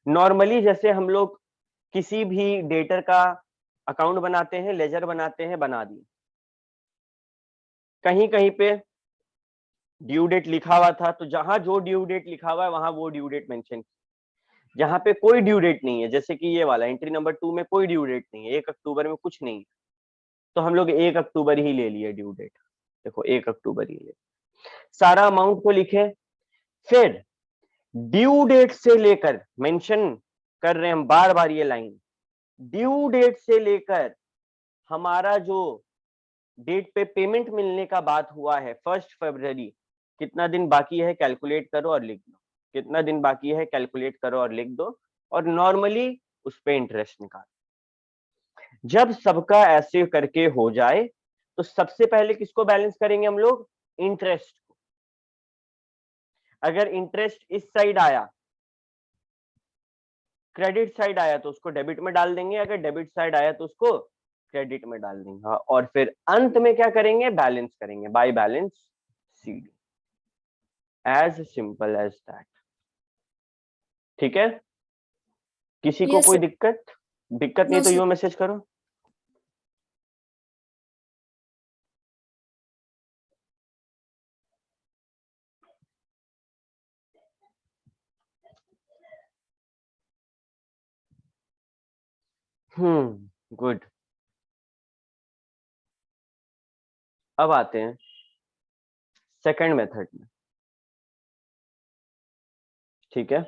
नॉर्मली जैसे हम लोग किसी भी डेटर का अकाउंट बनाते हैं, लेजर बनाते हैं, बना दिए। कहीं कहीं पे ड्यू डेट लिखा हुआ था, तो जहां जो ड्यू डेट लिखा हुआ है वहां वो ड्यू डेट मेंशन। जहां पे कोई ड्यू डेट नहीं है, जैसे कि ये वाला एंट्री नंबर 2 में कोई ड्यू डेट नहीं है, 1 अक्टूबर में कुछ नहीं है, तो हम लोग 1 अक्टूबर ही ले लिए ड्यू डेट। देखो 1 अक्टूबर ही ले, सारा अमाउंट को लिखे। फिर ड्यू डेट से लेकर, मेंशन कर रहे हैं हम बार बार ये लाइन, ड्यू डेट से लेकर हमारा जो डेट पे पेमेंट मिलने का बात हुआ है 1 फरवरी, कितना दिन बाकी है कैलकुलेट करो और लिख दो। कितना दिन बाकी है कैलकुलेट करो और लिख दो, और नॉर्मली उस पे इंटरेस्ट निकालो। जब सबका ऐसे करके हो जाए तो सबसे पहले किसको बैलेंस करेंगे हम लोग? इंटरेस्ट को। अगर इंटरेस्ट इस साइड आया, क्रेडिट साइड आया, तो उसको डेबिट में डाल देंगे, अगर डेबिट साइड आया तो उसको क्रेडिट में डाल देंगे। हाँ, और फिर अंत में क्या करेंगे? बैलेंस करेंगे, by balance CD. As simple as that. ठीक है, किसी को Yes, कोई sir. दिक्कत? दिक्कत नहीं No, तो sir. यो मैसेज करो। गुड। अब आते हैं सेकंड मेथड में। ठीक है,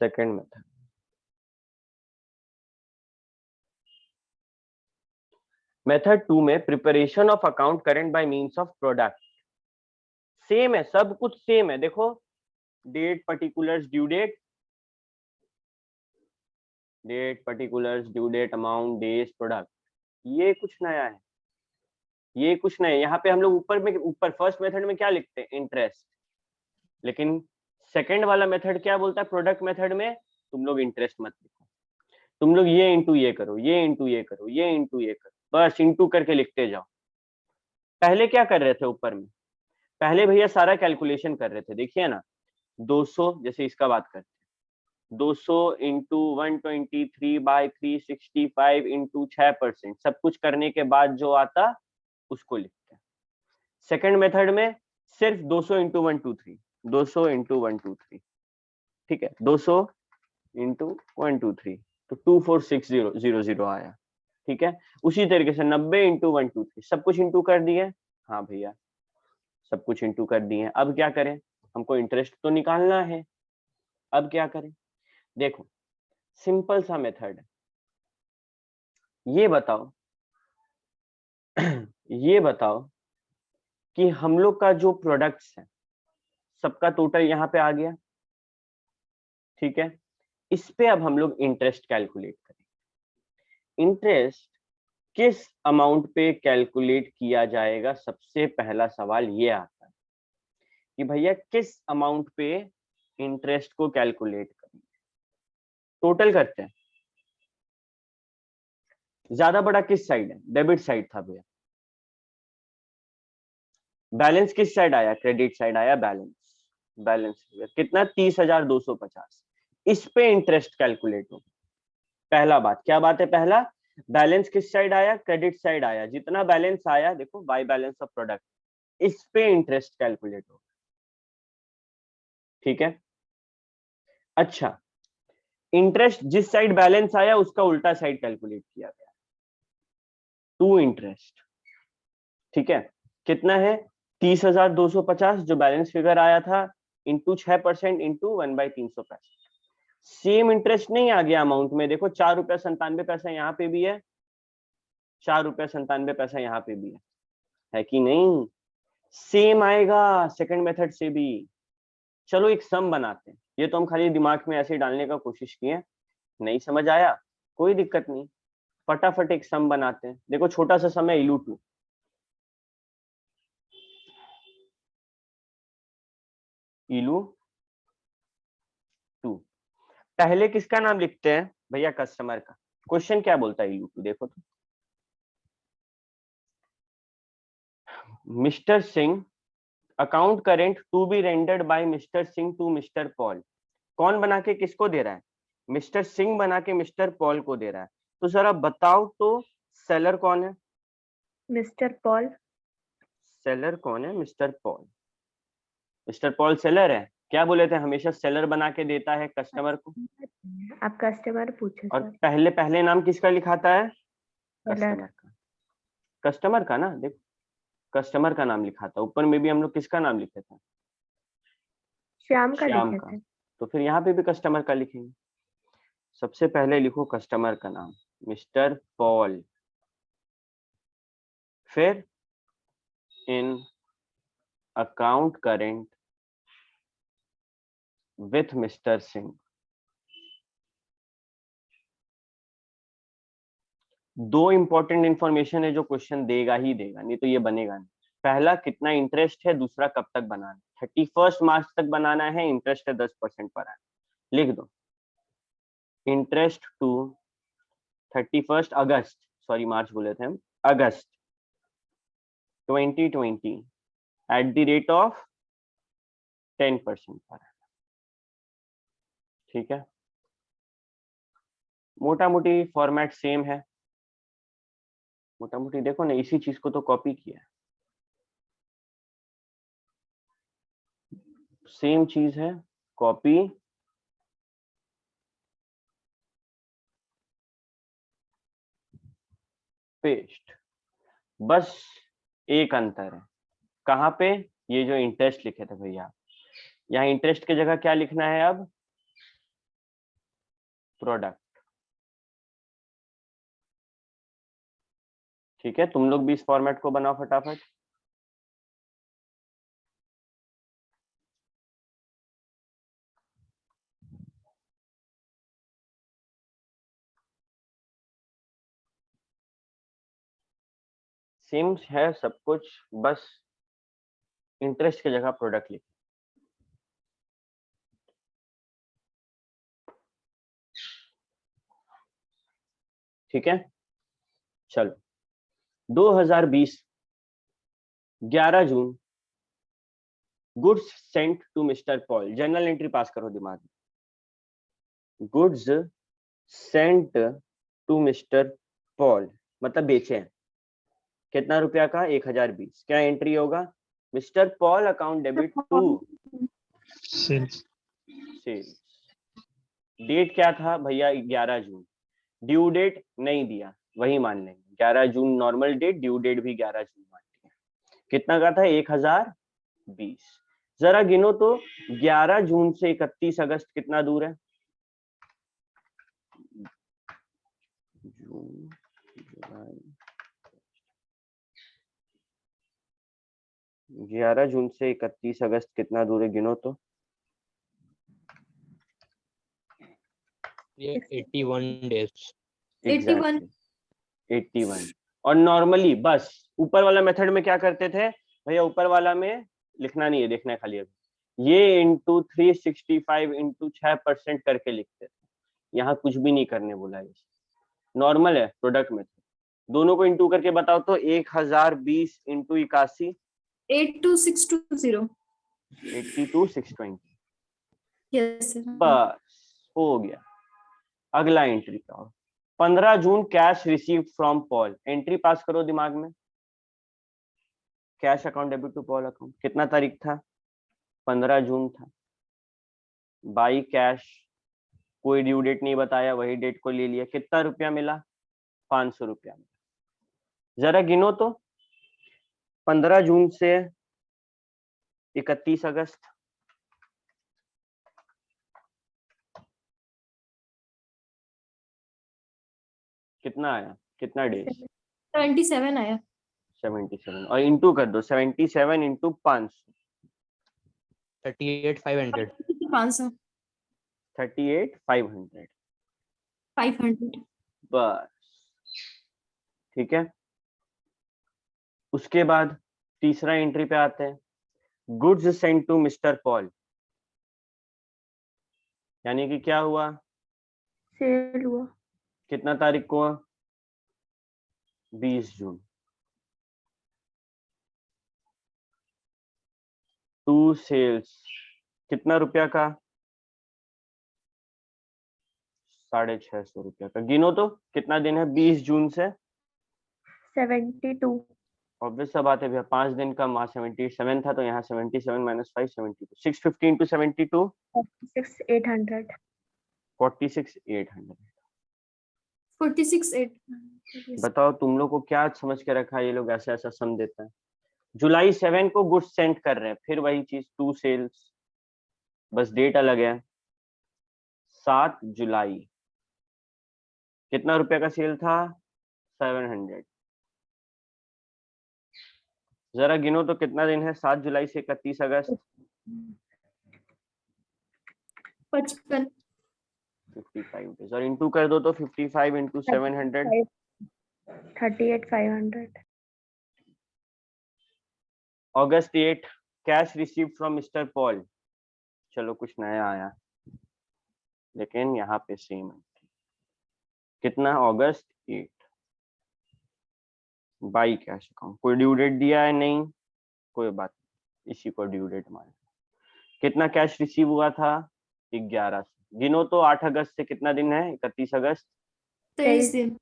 सेकंड मेथड। मेथड 2 में preparation of account current by means of product. Same है, सब कुछ सेम है। देखो date, particulars, due date, date, particulars, due date, amount, days, product. ये कुछ नया है, ये कुछ नया है। यहाँ पे हम लोग ऊपर फर्स्ट मेथड में क्या लिखते हैं? इंटरेस्ट। लेकिन सेकंड वाला मेथड क्या बोलता है? प्रोडक्ट मेथड में तुम लोग इंटरेस्ट मत लिखो, तुम लोग ये इंटू ये करो, ये इंटू ये करो, ये इंटू ये करो, बस इंटू करके लिखते जाओ। पहले क्या कर रहे थे ऊपर में? पहले भैया सारा कैलकुलेशन कर रहे थे। देखिए ना, 200, जैसे इसका बात करते हैं, 200 इंटू 123/365 इंटू 6%, सब कुछ करने के बाद जो आता उसको लिखते हैं। सेकंड मेथड में सिर्फ 200 इंटू 123, 200 इंटू 123, ठीक है, 200 इंटू 123, तो 24600 आया। ठीक है, उसी तरीके से 90 इंटू 123 सब कुछ इंटू कर दिए। हाँ भैया सब कुछ इंटू कर दिए। अब क्या करें, हमको इंटरेस्ट तो निकालना है। अब क्या करें, देखो सिंपल सा मेथड है। ये बताओ ये बताओ कि हम लोग का जो प्रोडक्ट्स है सबका टोटल यहाँ पे आ गया, ठीक है। इस पे अब हम लोग इंटरेस्ट कैलकुलेट करें। इंटरेस्ट किस अमाउंट पे कैलकुलेट किया जाएगा, सबसे पहला सवाल ये आता है कि भैया किस अमाउंट पे इंटरेस्ट को कैलकुलेट करेंगे। टोटल करते हैं। ज्यादा बड़ा किस साइड है, डेबिट साइड था भैया। बैलेंस किस साइड आया, क्रेडिट साइड आया। बैलेंस कितना 30,250। इस पे इंटरेस्ट कैलकुलेट हो। पहला बात, क्या बात है, पहला बैलेंस किस साइड आया, क्रेडिट साइड आया। जितना बैलेंस आया देखो बाय बैलेंस ऑफ प्रोडक्ट, इस पे इंटरेस्ट कैलकुलेट हो, ठीक है। अच्छा, इंटरेस्ट जिस साइड बैलेंस आया उसका उल्टा साइड कैलकुलेट किया गया, टू इंटरेस्ट, ठीक है। कितना है 30,250 जो बैलेंस फिगर आया था, इंटू 6% इंटू 1/365। सेम इंटरेस्ट नहीं आ गया अमाउंट में, देखो 4 रुपया 97 पैसा यहाँ पे भी है, 4 रुपया 97 पैसा यहाँ पे भी है कि नहीं। सेम आएगा सेकंड मेथड से भी। चलो एक सम बनाते हैं, ये तो हम खाली दिमाग में ऐसे डालने का कोशिश किए, नहीं समझ आया कोई दिक्कत नहीं, फटाफट एक सम बनाते हैं। देखो छोटा सा सम है, इलू 2। इलू 2 पहले किसका नाम लिखते हैं भैया, कस्टमर का। क्वेश्चन क्या बोलता है इलू 2, देखो तो। Mister Singh account current to be rendered by mister Singh to mister Paul. कौन बना के किसको दे रहा है, मिस्टर सिंह बना के मिस्टर पॉल को दे रहा है। तो जरा बताओ तो सेलर कौन है, मिस्टर पॉल। सेलर कौन है, mister Paul. Mister Paul seller है, क्या बोले थे, हमेशा सेलर बना के देता है कस्टमर को। आप कस्टमर पूछे और सर। पहले पहले नाम किसका लिखाता है, सेलर। कस्टमर का। कस्टमर का ना, देखो कस्टमर का नाम लिखा था। ऊपर में भी हम लोग किसका नाम लिखे थे, श्याम का श्याम लिखे का। थे। तो फिर यहाँ पे भी कस्टमर का लिखेंगे। सबसे पहले लिखो कस्टमर का नाम मिस्टर पॉल, फिर in account current with mister Singh. दो इंपॉर्टेंट इंफॉर्मेशन है जो क्वेश्चन देगा ही देगा, नहीं तो ये बनेगा नहीं। पहला कितना इंटरेस्ट है, दूसरा कब तक बनाना है। 31 मार्च तक बनाना है, इंटरेस्ट है 10% पर आए, लिख दो। इंटरेस्ट टू 31 अगस्त, सॉरी मार्च बोले थे हम, अगस्त 2020 एट द रेट ऑफ 10% पर आए, ठीक है। मोटा मोटी फॉर्मेट सेम है, मोटा मोटी देखो ना, इसी चीज को तो कॉपी किया है, सेम चीज है, कॉपी पेस्ट। बस एक अंतर है, कहाँ पे, ये जो इंटरेस्ट लिखे थे भैया, यहाँ इंटरेस्ट की जगह क्या लिखना है अब, प्रोडक्ट। ठीक है, तुम लोग भी इस फॉर्मेट को बनाओ फटाफट। सेम है सब कुछ, बस इंटरेस्ट की जगह प्रोडक्ट लिख। ठीक है, चलो 2020 11 June, goods sent to mister Paul. General entry पास करो दिमाग में। Goods sent to mister Paul मतलब बेचे हैं, कितना रुपया का, 1020। क्या एंट्री होगा, mister Paul account debit to sales. Sales. Date क्या था भैया, 11 जून। ड्यू डेट नहीं दिया, वही मान लेंगे। 11 जून नॉर्मल डेट, ड्यू डेट भी 11 जून मान लेंगे। कितना का था? 1020। जरा गिनो तो 11 जून से 31 अगस्त कितना दूर है? जून, जुलाई, 11 जून से 31 अगस्त कितना दूर है? गिनो तो। ये 81 डेज। 81 81। और नॉर्मली बस ऊपर वाला मेथड में क्या करते थे भैया? ऊपर वाला में लिखना नहीं है, देखना है खाली अभी। ये इंटू 365 इंटू 6% करके लिखते थे। यहाँ कुछ भी नहीं करने बोला है। नॉर्मल है प्रोडक्ट में। दोनों को इंटू करके बताओ तो 1020 इंटू 81 82620 82620। Yes sir. बस हो गया। अगला एंट्री का 15 June cash receive from Paul. Entry पास करो दिमाग में। Cash account debit to Paul account. कितना तारीख था? 15 जून था। बाई कैश, कोई ड्यू डेट नहीं बताया, वही डेट को ले लिया। कितना रुपया मिला? 500 रुपया मिला। जरा गिनो तो 15 जून से 31 अगस्त कितना आया? कितना डेज? 77 आया। 77। और इंटू कर दो 77 इंटू 500 38,500। 500 38,500। 500 बस ठीक है। उसके बाद तीसरा एंट्री पे आते हैं। Goods sent to mister Paul. यानी कि क्या हुआ? सेल हुआ। कितना तारीख को? 20 जून। टू सेल्स कितना रुपया का? 650 रुपया का। गिनो तो कितना दिन है 20 जून से? 72। ऑब्वियस सा बात है भैया, 5 दिन का। वहां 77 था तो यहाँ 77 माइनस 5 72। 650 इंटू 72 46,800। 46,800। 46,800। बताओ तुम लोग को क्या समझ के रखा है ये लोग ऐसा ऐसा सम देता है। जुलाई 7 को गुड्स सेंड कर रहे हैं, फिर वही चीज टू सेल्स, बस डेट अलग है। 7 जुलाई कितना रुपया का सेल था? 700। जरा गिनो तो कितना दिन है 7 जुलाई से 31 अगस्त? 55 55 डेज। और इंटू कर दो तो 55 into 700 38,500। August 8 cash receive from mister Paul. चलो कुछ नया आया, लेकिन यहाँ पे सेम है। कितना? अगस्त 8 बाई कैश अकाउंट। कोई ड्यू डेट दिया है? नहीं, कोई बात नहीं, इसी को ड्यू डेट मान। कितना कैश रिसीव हुआ था? 1100। गिनो तो 8 अगस्त से कितना दिन है? 31 अगस्त। 23 दिन।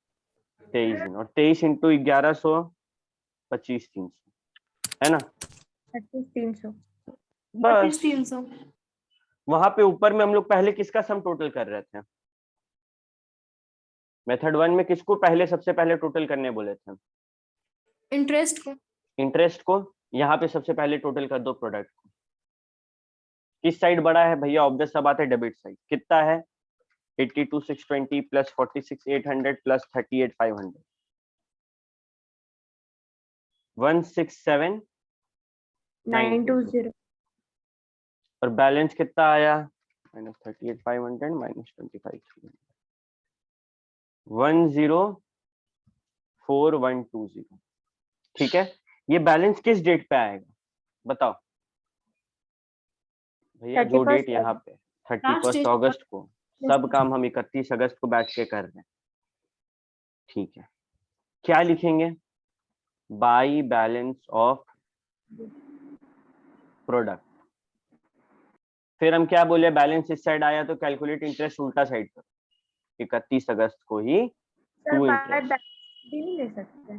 23 दिन। और 23 इंटू 1100 25,300 है ना? 3,300। बस 300 वहां पे ऊपर में हम लोग पहले किसका सम टोटल कर रहे थे? मेथड 1 में किसको पहले सबसे पहले टोटल करने बोले थे? इंटरेस्ट को। इंटरेस्ट को। यहाँ पे सबसे पहले टोटल कर दो प्रोडक्ट को। किस साइड बड़ा है भैया? ऑब्वियस सा बात है डेबिट साइड। कितना है? 82,620 प्लस 46,800 प्लस 38,500 167,920। और बैलेंस कितना आया? Minus 38,500 minus 25,300 104120। ठीक है। ये बैलेंस किस डेट पे आएगा बताओ भैया? जो 31 डेट यहाँ पे 31 date। अगस्त को। सब काम हम 31 अगस्त को बैठ के कर रहे हैं। ठीक है, क्या लिखेंगे? By balance of product. फिर हम क्या बोले? बैलेंस इस साइड आया तो कैलकुलेट इंटरेस्ट उल्टा साइड पर। 31 अगस्त को ही sir to by interest. Balance नहीं ले सकते?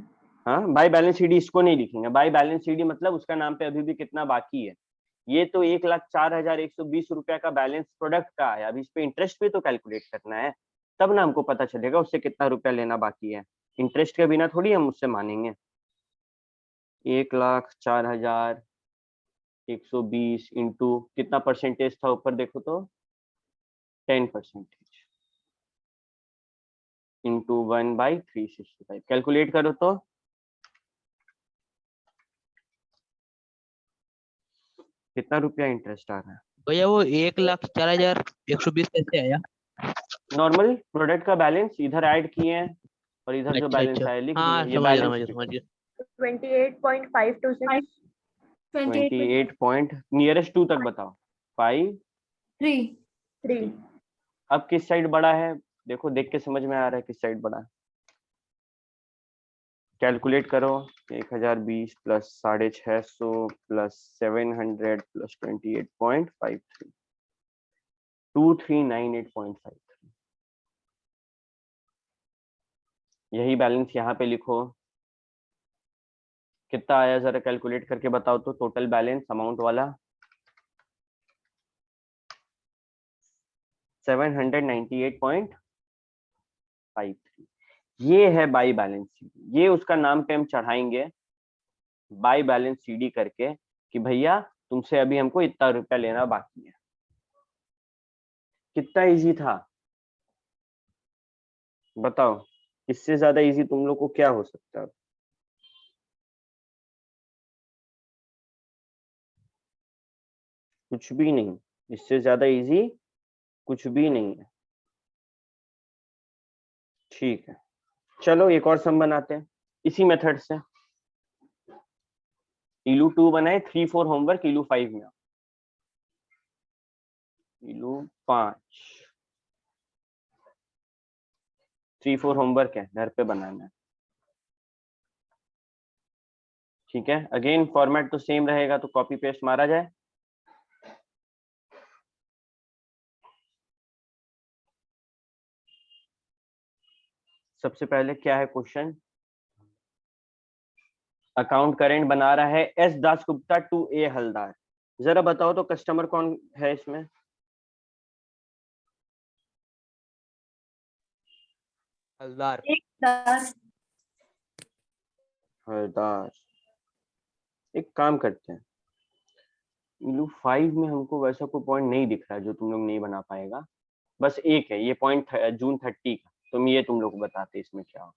हाँ, बाई बैलेंस सीडी इसको नहीं लिखेंगे। बाई बैलेंस सीडी मतलब उसका नाम पे अभी भी कितना बाकी है। ये तो 1,04,120 रुपया का बैलेंस प्रोडक्ट का है। अभी इस पे इंटरेस्ट भी तो कैलकुलेट करना है, तब ना हमको पता चलेगा उससे कितना रुपया लेना बाकी है। इंटरेस्ट के बिना थोड़ी हम उससे मानेंगे। 1,04,120 इंटू कितना परसेंटेज था ऊपर देखो तो 10% इंटू 1/365 कैलकुलेट करो तो कितना रुपया इंटरेस्ट आ रहा है। भैया वो 1,04,120 कैसे आया? नॉर्मल प्रोडक्ट का बैलेंस इधर ऐड किए हैं और इधर जो अच्छा बैलेंस अच्छा, आया लिख हाँ दिए, ये समझ गया बैलेंस समझ गया शीट समझ गया। 28.526 28 पॉइंट नियरेस्ट 2 तक बताओ 5 3 अब किस साइड बड़ा है देखो, देख के समझ में आ रहा है किस साइड बड़ा है। कैलकुलेट करो 1020 प्लस 650 प्लस 700 प्लस 28.53 2398.53 यही बैलेंस यहाँ पे लिखो। कितना आया जरा कैलकुलेट करके बताओ तो टोटल बैलेंस अमाउंट वाला 798.53 ये है बाई बैलेंस सीडी। ये उसका नाम पे हम चढ़ाएंगे बाई बैलेंस सीडी करके कि भैया तुमसे अभी हमको इतना रुपया लेना बाकी है। कितना इजी था बताओ, इससे ज्यादा इजी तुम लोग को क्या हो सकता है। कुछ भी नहीं, इससे ज्यादा इजी कुछ भी नहीं है। ठीक है, चलो एक और सम बनाते हैं इसी मेथड से। इलू 2 बनाए 3 4 होमवर्क इलू 5 में इलू 5 3 4 होमवर्क है घर पे बनाना है। ठीक है, अगेन फॉर्मेट तो सेम रहेगा तो कॉपी पेस्ट मारा जाए। सबसे पहले क्या है क्वेश्चन, अकाउंट करेंट बना रहा है एस दासगुप्ता टू ए हलदार। जरा बताओ तो कस्टमर कौन है इसमें। हलदार। हलदार। एक काम करते हैं, इलू 5 में हमको वैसा कोई पॉइंट नहीं दिख रहा है जो तुम लोग नहीं बना पाएगा। बस एक है ये पॉइंट जून 30 का, तुम ये तुम लोग को बताते इसमें क्या हो।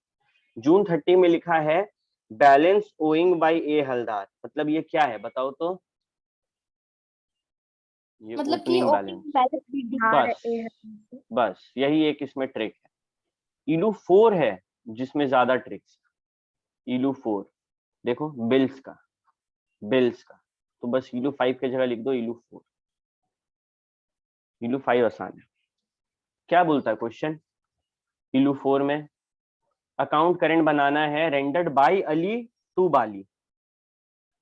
जून 30 में लिखा है बैलेंस ओइंग बाय ए हलदार, मतलब ये क्या है बताओ तो। ये मतलब कि ओपनिंग ओपनिंग बैलेंस, बैलेंस बस बस यही एक इसमें ट्रिक है। इलू 4 है जिसमें ज्यादा ट्रिक्स। इलू 4 देखो बिल्स का तो बस इलू 5 की जगह लिख दो इलू 4। इलू 5 आसान है। क्या बोलता है क्वेश्चन, इलू 4 में अकाउंट करेंट बनाना है रेंडर्ड बाय अली टू बाली।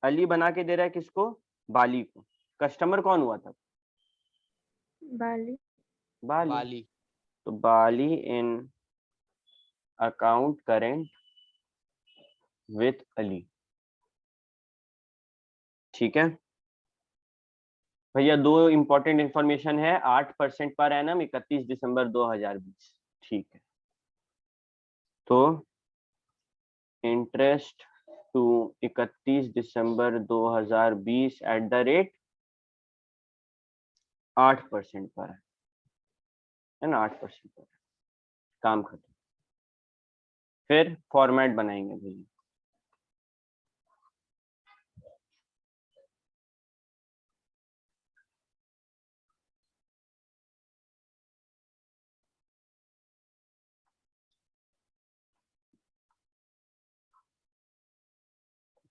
अली बना के दे रहा है किसको, बाली को। कस्टमर कौन हुआ था, बाली बाली। तो बाली इन अकाउंट करेंट विथ अली। ठीक है भैया, दो इंपॉर्टेंट इंफॉर्मेशन है, 8% पर एनम 31 दिसंबर 2020। ठीक है, तो interest to 31 December 2020 at the rate 8% पर है ना, 8% पर काम खत्म। फिर फॉर्मेट बनाएंगे भैया।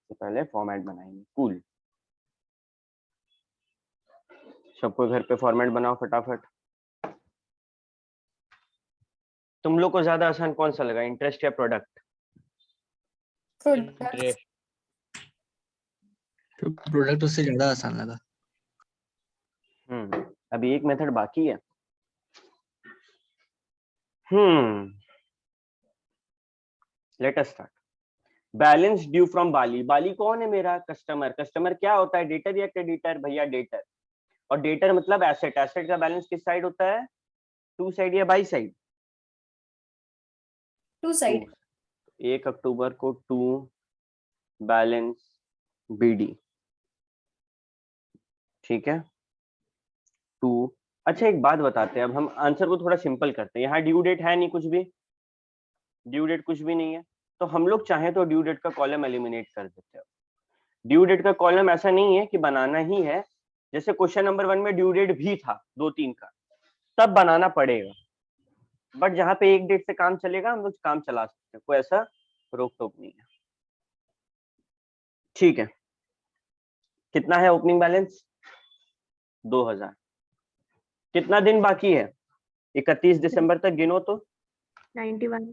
सबसे पहले फॉर्मेट बनाएंगे, कूल। सबको घर पे फॉर्मेट बनाओ फटाफट। तुम लोग को ज्यादा आसान कौन सा लगा, इंटरेस्ट या प्रोडक्ट। इंटरेस्ट। प्रोडक्ट उससे ज्यादा आसान लगा। अभी एक मेथड बाकी है। Let us start. Balance due from Bali. Bali कौन है, मेरा कस्टमर। कस्टमर क्या होता है, डेटर या क्रेडिटर भैया, डेटर। और डेटर मतलब एसेट। एसेट का बैलेंस किस साइड होता है, टू साइड या बाई साइड, टू साइड। 1 अक्टूबर को टू बैलेंस बीडी, ठीक है, टू। अच्छा एक बात बताते हैं, अब हम आंसर को थोड़ा सिंपल करते हैं। यहाँ ड्यू डेट है नहीं, कुछ भी ड्यू डेट कुछ भी नहीं है, तो हम लोग चाहें तो ड्यू डेट का कॉलम एलिमिनेट कर देते हैं। ड्यू डेट का कॉलम ऐसा नहीं है कि बनाना ही है, जैसे क्वेश्चन नंबर 1 में ड्यू डेट भी था 2-3 का, तब बनाना पड़ेगा, बट जहां पे एक डेट से काम चलेगा हम लोग काम चला सकते हैं, कोई ऐसा रोक टोक नहीं है, ठीक है। कितना है ओपनिंग बैलेंस? 2000। कितना दिन बाकी है? 31 दिसंबर तक गिनो तो। 91।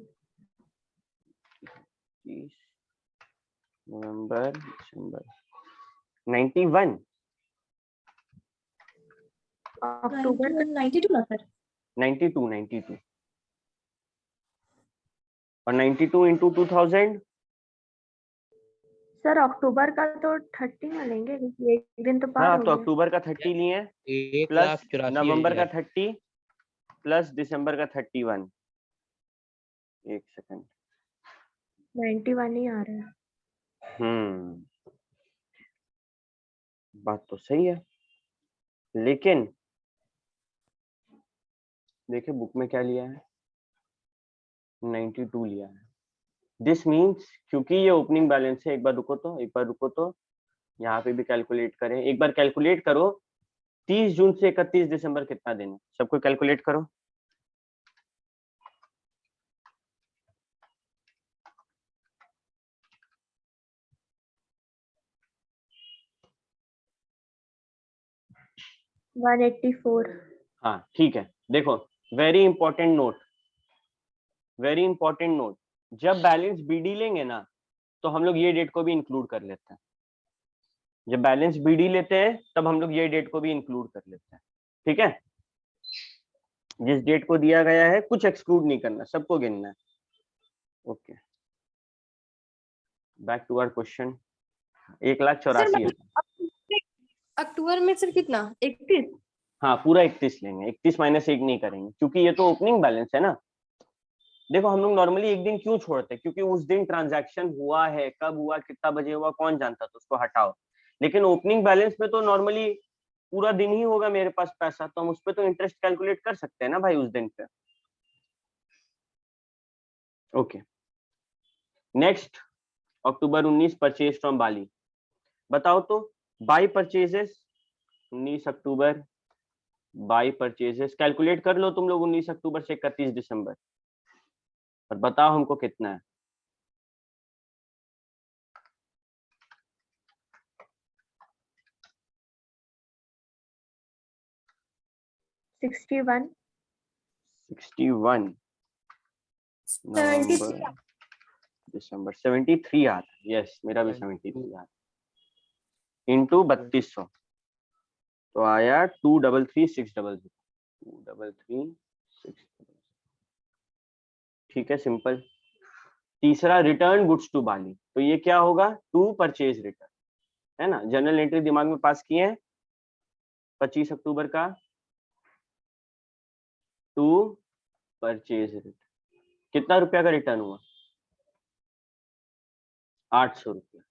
30 नवंबर दिसंबर 91। अक्टूबर 92 ना सर? 92 और 92 इंटू 2000। सर अक्टूबर का तो 30 ना लेंगे क्योंकि एक दिन तो पार हाँ हो तो गया। अक्टूबर का 30 लिए, 1,84,000 नवंबर का 30 प्लस दिसंबर का 31। एक सेकंड, 91 ही आ रहा है। बात तो सही है, लेकिन देखिए बुक में क्या लिया है, 92 लिया है। दिस मीन्स क्योंकि ये ओपनिंग बैलेंस है, एक बार रुको तो यहाँ पे भी कैलकुलेट करें, एक बार कैलकुलेट करो 30 जून से 31 दिसंबर कितना दिन है, सबको कैलकुलेट करो। है 184। हाँ ठीक है, देखो वेरी इंपॉर्टेंट नोट, जब बैलेंस बीडी लेंगे ना तो हम लोग ये डेट को भी इंक्लूड कर लेते हैं। जब बैलेंस बीडी लेते हैं तब हम लोग ये डेट को भी इंक्लूड कर लेते हैं, ठीक है। जिस डेट को दिया गया है कुछ एक्सक्लूड नहीं करना, सबको गिनना है। Okay, back to our question. 1,84,000। अक्टूबर में सर कितना? 31? हाँ पूरा 31 लेंगे, 31 माइनस 1 नहीं करेंगे क्योंकि ये तो ओपनिंग बैलेंस है ना। देखो हम लोग नॉर्मली एक दिन क्यों छोड़ते हैं, क्योंकि उस दिन ट्रांजैक्शन हुआ है, कब हुआ, कितना बजे हुआ, कौन जानता, तो उसको हटाओ। लेकिन ओपनिंग बैलेंस में तो नॉर्मली पूरा दिन ही होगा मेरे पास पैसा, तो हम उस पर तो इंटरेस्ट कैलकुलेट कर सकते हैं ना भाई उस दिन पे। Okay, next October 19 purchase from Bali. बताओ तो by purchases 19 October, by purchases calculate कर लो तुम लोग 19 अक्टूबर से 31 दिसंबर, और बताओ हमको कितना है। $61। 61 नवंबर दिसंबर 73 आता है, यस मेरा भी 73 आता है, इंटू 3200 तो आया 233,600, 233,600, ठीक है सिंपल। तीसरा रिटर्न गुड्स टू बाली, तो ये क्या होगा, टू परचेज रिटर्न, है ना। जनरल एंट्री दिमाग में पास किए हैं 25 अक्टूबर का, टू परचेज रिटर्न, कितना रुपया का रिटर्न हुआ, 800 रुपया।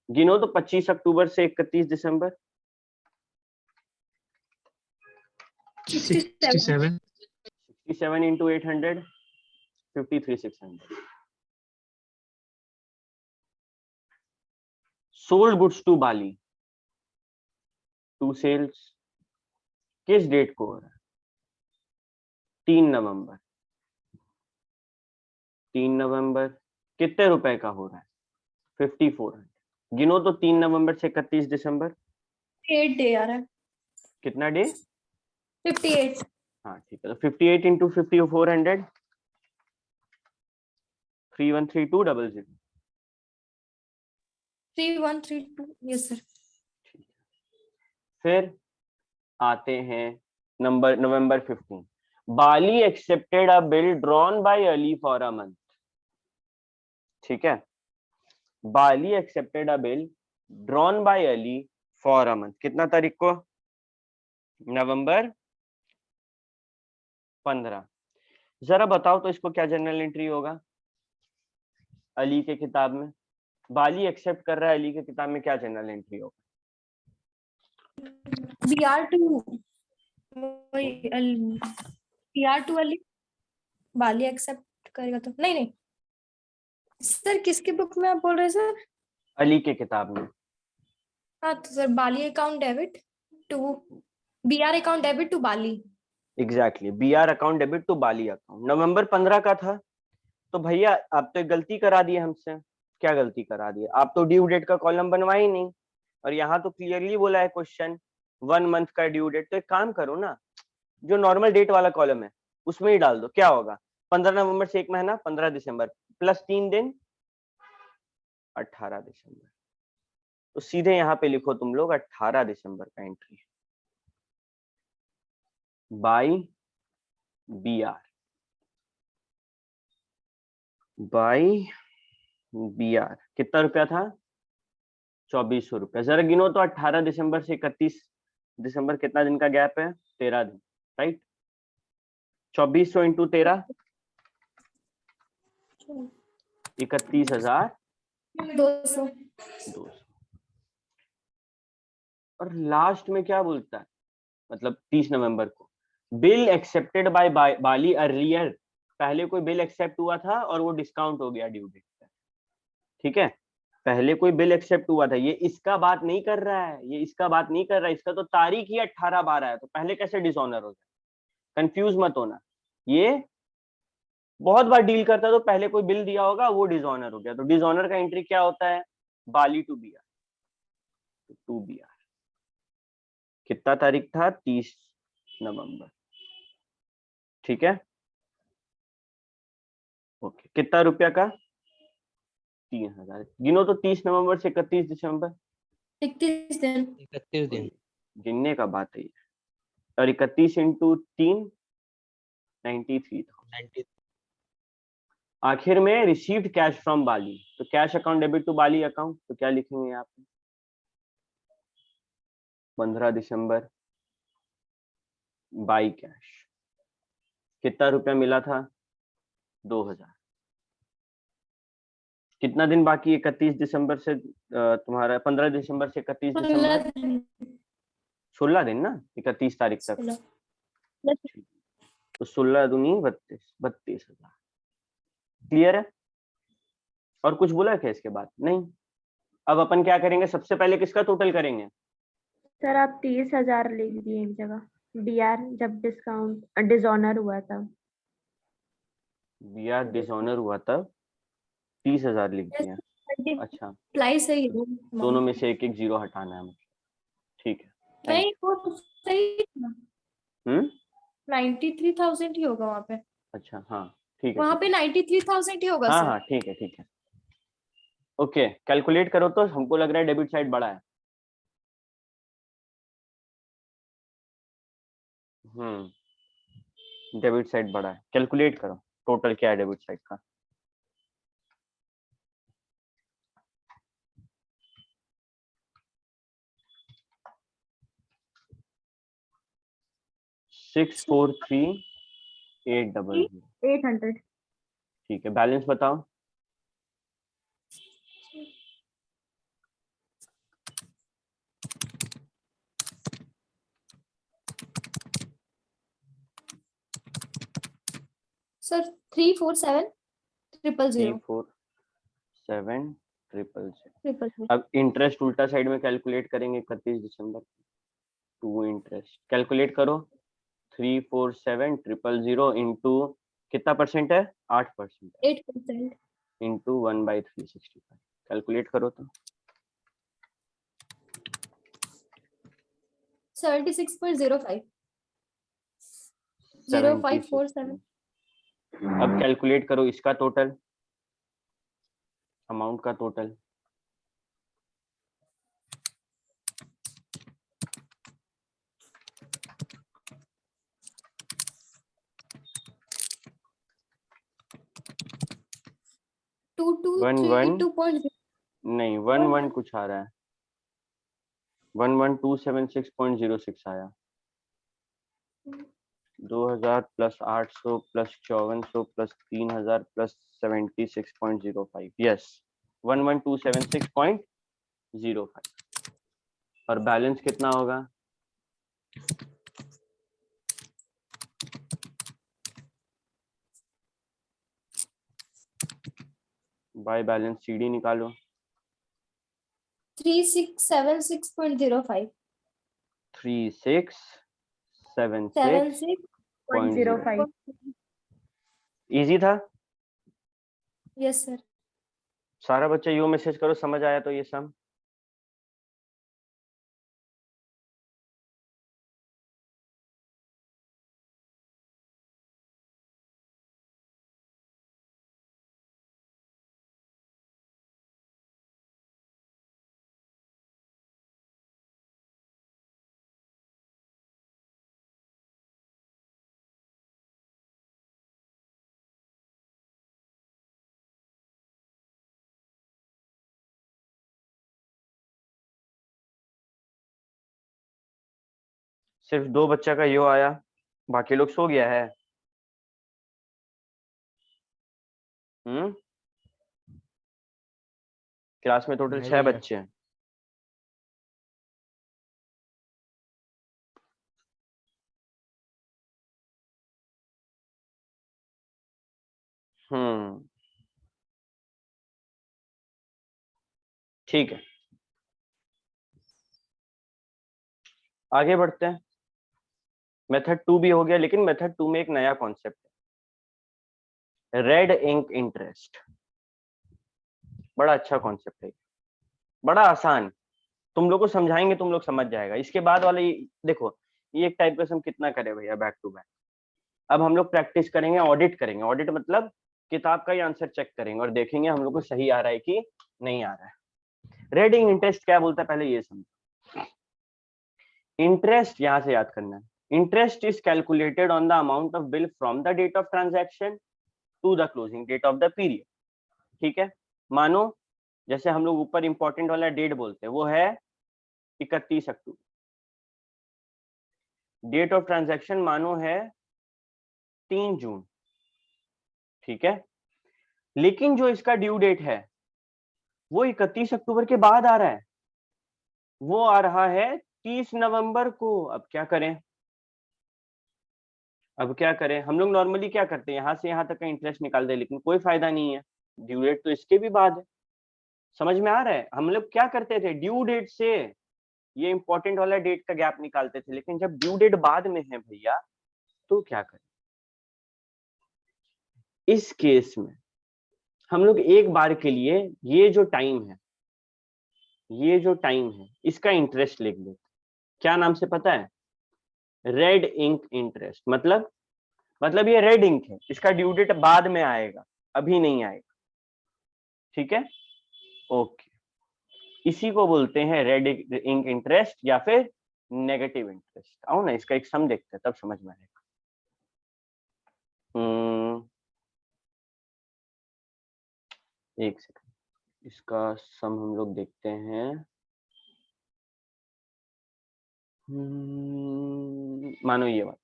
गिनो तो 25 अक्टूबर से 31 दिसंबर, 67. 67 into 800, 53,600। Sold goods to Bali, to sales किस डेट को हो रहा है, 3 नवंबर, 3 नवंबर कितने रुपए का हो रहा है, 5400। गिनो तो 3 नवंबर से 31 दिसंबर 8 डे आ रहा है। कितना डे, 58। हाँ ठीक है, तो 58 इंटू 5400, 313200। 3132, yes sir. फिर आते हैं नवंबर 15, Bali accepted a bill drawn by Ali for a month, ठीक है। Bali accepted a bill drawn by Ali for a month, कितना तारीख को, नवंबर 15। जरा बताओ तो इसको क्या जनरल एंट्री होगा, अली के किताब में, बाली एक्सेप्ट कर रहा है अली के किताब में, क्या जनरल एंट्री होगा? BR2 BR2 अली, बाली एक्सेप्ट करेगा तो नहीं नहीं सर, किसके बुक में आप बोल रहे हैं सर? अली के किताब में। हाँ तो sir Bali account debit to BR account debit to Bali. Exactly, BR account debit to Bali account. नवंबर 15 का था, तो भैया आप तो एक गलती करा दिए हमसे। क्या गलती करा दी? आप तो ड्यू डेट का कॉलम बनवाए ही नहीं, और यहाँ तो क्लियरली बोला है क्वेश्चन 1 मंथ का ड्यू डेट। तो एक काम करो ना, जो नॉर्मल डेट वाला कॉलम है उसमें ही डाल दो। क्या होगा? 15 नवंबर से 1 महीना 15 दिसंबर प्लस 3 दिन 18 दिसंबर। तो सीधे यहाँ पे लिखो तुम लोग 18 दिसंबर का entry by BR, by BR। कितना रुपया था? 2400 रुपया। जरा गिनो तो 18 दिसंबर से 31 दिसंबर कितना दिन का गैप है? 13 दिन, राइट? 2400 इंटू 13 31,200। 200। और लास्ट में क्या बोलता है, मतलब 30 नवंबर को बिल एक्सेप्टेड बाय बाली अर्लियर। पहले कोई बिल एक्सेप्ट हुआ था और वो डिस्काउंट हो गया ड्यू डेट पे, ठीक है? पहले कोई बिल एक्सेप्ट हुआ था, ये इसका बात नहीं कर रहा है, ये इसका बात नहीं कर रहा है। इसका तो तारीख ही 18/12 है, तो पहले कैसे डिसऑनर हो जाए? कंफ्यूज मत होना। ये बहुत बार डील करता है, तो पहले कोई बिल दिया होगा, वो डिसऑनर हो गया। तो डिसऑनर का एंट्री क्या होता है? बाली टू BR। कितना तारीख था? 30 नवंबर, ठीक है? ओके, कितना रुपया का? 3000। गिनो तो 30 नवंबर से 31 दिसंबर। 31 दिन। 31 दिन। गिनने का बात है ये। और 31 इंटू 3 93 था। 90। आखिर में रिसीव्ड कैश फ्रॉम बाली, तो cash account debit to Bali account. तो क्या लिखेंगे यहाँ पे? 15 दिसंबर बाई कैश। कितना रुपया मिला था? 2000। कितना दिन बाकी है 31 दिसंबर से? तुम्हारा 15 दिसंबर से 31 दिसंबर 16 दिन ना, 31 तारीख तक। 16। तो 16 दूनी 32,000। क्लियर है? और कुछ बोला क्या इसके बाद? नहीं। अब अपन क्या करेंगे? सबसे पहले किसका टोटल करेंगे? सर आप 30,000 लिख दिए एक जगह, BR जब डिस्काउंट डिसऑनर हुआ था। BR डिसऑनर हुआ तब 30,000 लिख दिया। अच्छा, अप्लाई सही है। दोनों में से एक एक जीरो हटाना है मुझे, ठीक है? नहीं वो तो सही था। 93,000 ही होगा वहाँ पे। अच्छा, हाँ ठीक है, वहाँ पे ठीक है। 93,000 ही होगा हाँ सर। हाँ ठीक है, ठीक है। ओके, कैलकुलेट करो तो। हमको लग रहा है डेबिट साइड बड़ा है। डेबिट साइड बड़ा है। कैलकुलेट करो टोटल क्या है डेबिट साइड का। सिक्स 800। ठीक है, बैलेंस बताओ। सर 347,000। 347,000। अब इंटरेस्ट उल्टा साइड में कैलकुलेट करेंगे 31 दिसंबर टू इंटरेस्ट। कैलकुलेट करो 347,000 इंटू कितना परसेंट है? 8%। 8%। इंटू 1/365। कैलकुलेट करो तो 76.05। 76। 0547। अब कैलकुलेट करो इसका टोटल, अमाउंट का टोटल। नहीं 11 कुछ आ रहा है, 11276.06 आया। 2000 plus 800 plus 5400 plus 3000 plus 76.05, yes 11276.05। और बैलेंस कितना होगा? बाय बैलेंस सीडी निकालो। 3676.05 3676. 0.05 इजी था। Yes sir. सारा बच्चा यो मैसेज करो समझ आया तो ये सम। सिर्फ 2 बच्चा का यो आया, बाकी लोग सो गया है। क्लास में टोटल नहीं 6 भैया। बच्चे हैं। ठीक है, आगे बढ़ते हैं। मेथड 2 भी हो गया, लेकिन मेथड 2 में एक नया कॉन्सेप्ट है, रेड इंक इंटरेस्ट। बड़ा अच्छा कॉन्सेप्ट है, बड़ा आसान। तुम लोग को समझाएंगे, तुम लोग समझ जाएगा। इसके बाद वाले देखो, ये एक टाइप का हम कितना करें भैया, बैक टू बैक। अब हम लोग प्रैक्टिस करेंगे, ऑडिट करेंगे। ऑडिट मतलब किताब का ही आंसर चेक करेंगे और देखेंगे हम लोग को सही आ रहा है कि नहीं आ रहा है। रेड इंक इंटरेस्ट क्या बोलता है, पहले ये समझो। इंटरेस्ट यहां से याद करना है। Interest is calculated on the amount of bill from the date of transaction to the closing date of the period. ठीक है, मानो जैसे हम लोग ऊपर इंपॉर्टेंट वाला डेट बोलते हैं, वो है 31 अक्टूबर। डेट ऑफ ट्रांजैक्शन मानो है 3 जून। ठीक है, लेकिन जो इसका ड्यू डेट है वो 31 अक्टूबर के बाद आ रहा है, वो आ रहा है 30 नवंबर को। अब क्या करें, हम लोग नॉर्मली क्या करते हैं, यहां से यहां तक का इंटरेस्ट निकाल दे, लेकिन कोई फायदा नहीं है, ड्यू डेट तो इसके भी बाद है। समझ में आ रहा है? हम लोग क्या करते थे, ड्यू डेट से ये इंपॉर्टेंट वाला डेट का गैप निकालते थे, लेकिन जब ड्यू डेट बाद में है भैया तो क्या करें? इस केस में हम लोग एक बार के लिए ये जो टाइम है, इसका इंटरेस्ट लिख देते। क्या नाम से पता है? Red ink interest. मतलब ये रेड इंक है, इसका ड्यू डेट बाद में आएगा, अभी नहीं आएगा। ठीक है, ओके। इसी को बोलते हैं रेड इंक इंटरेस्ट या फिर नेगेटिव इंटरेस्ट। आओ ना इसका एक सम देखते हैं, तब समझ में आएगा। एक सेकंड, इसका सम हम लोग देखते हैं। मानो ये बात,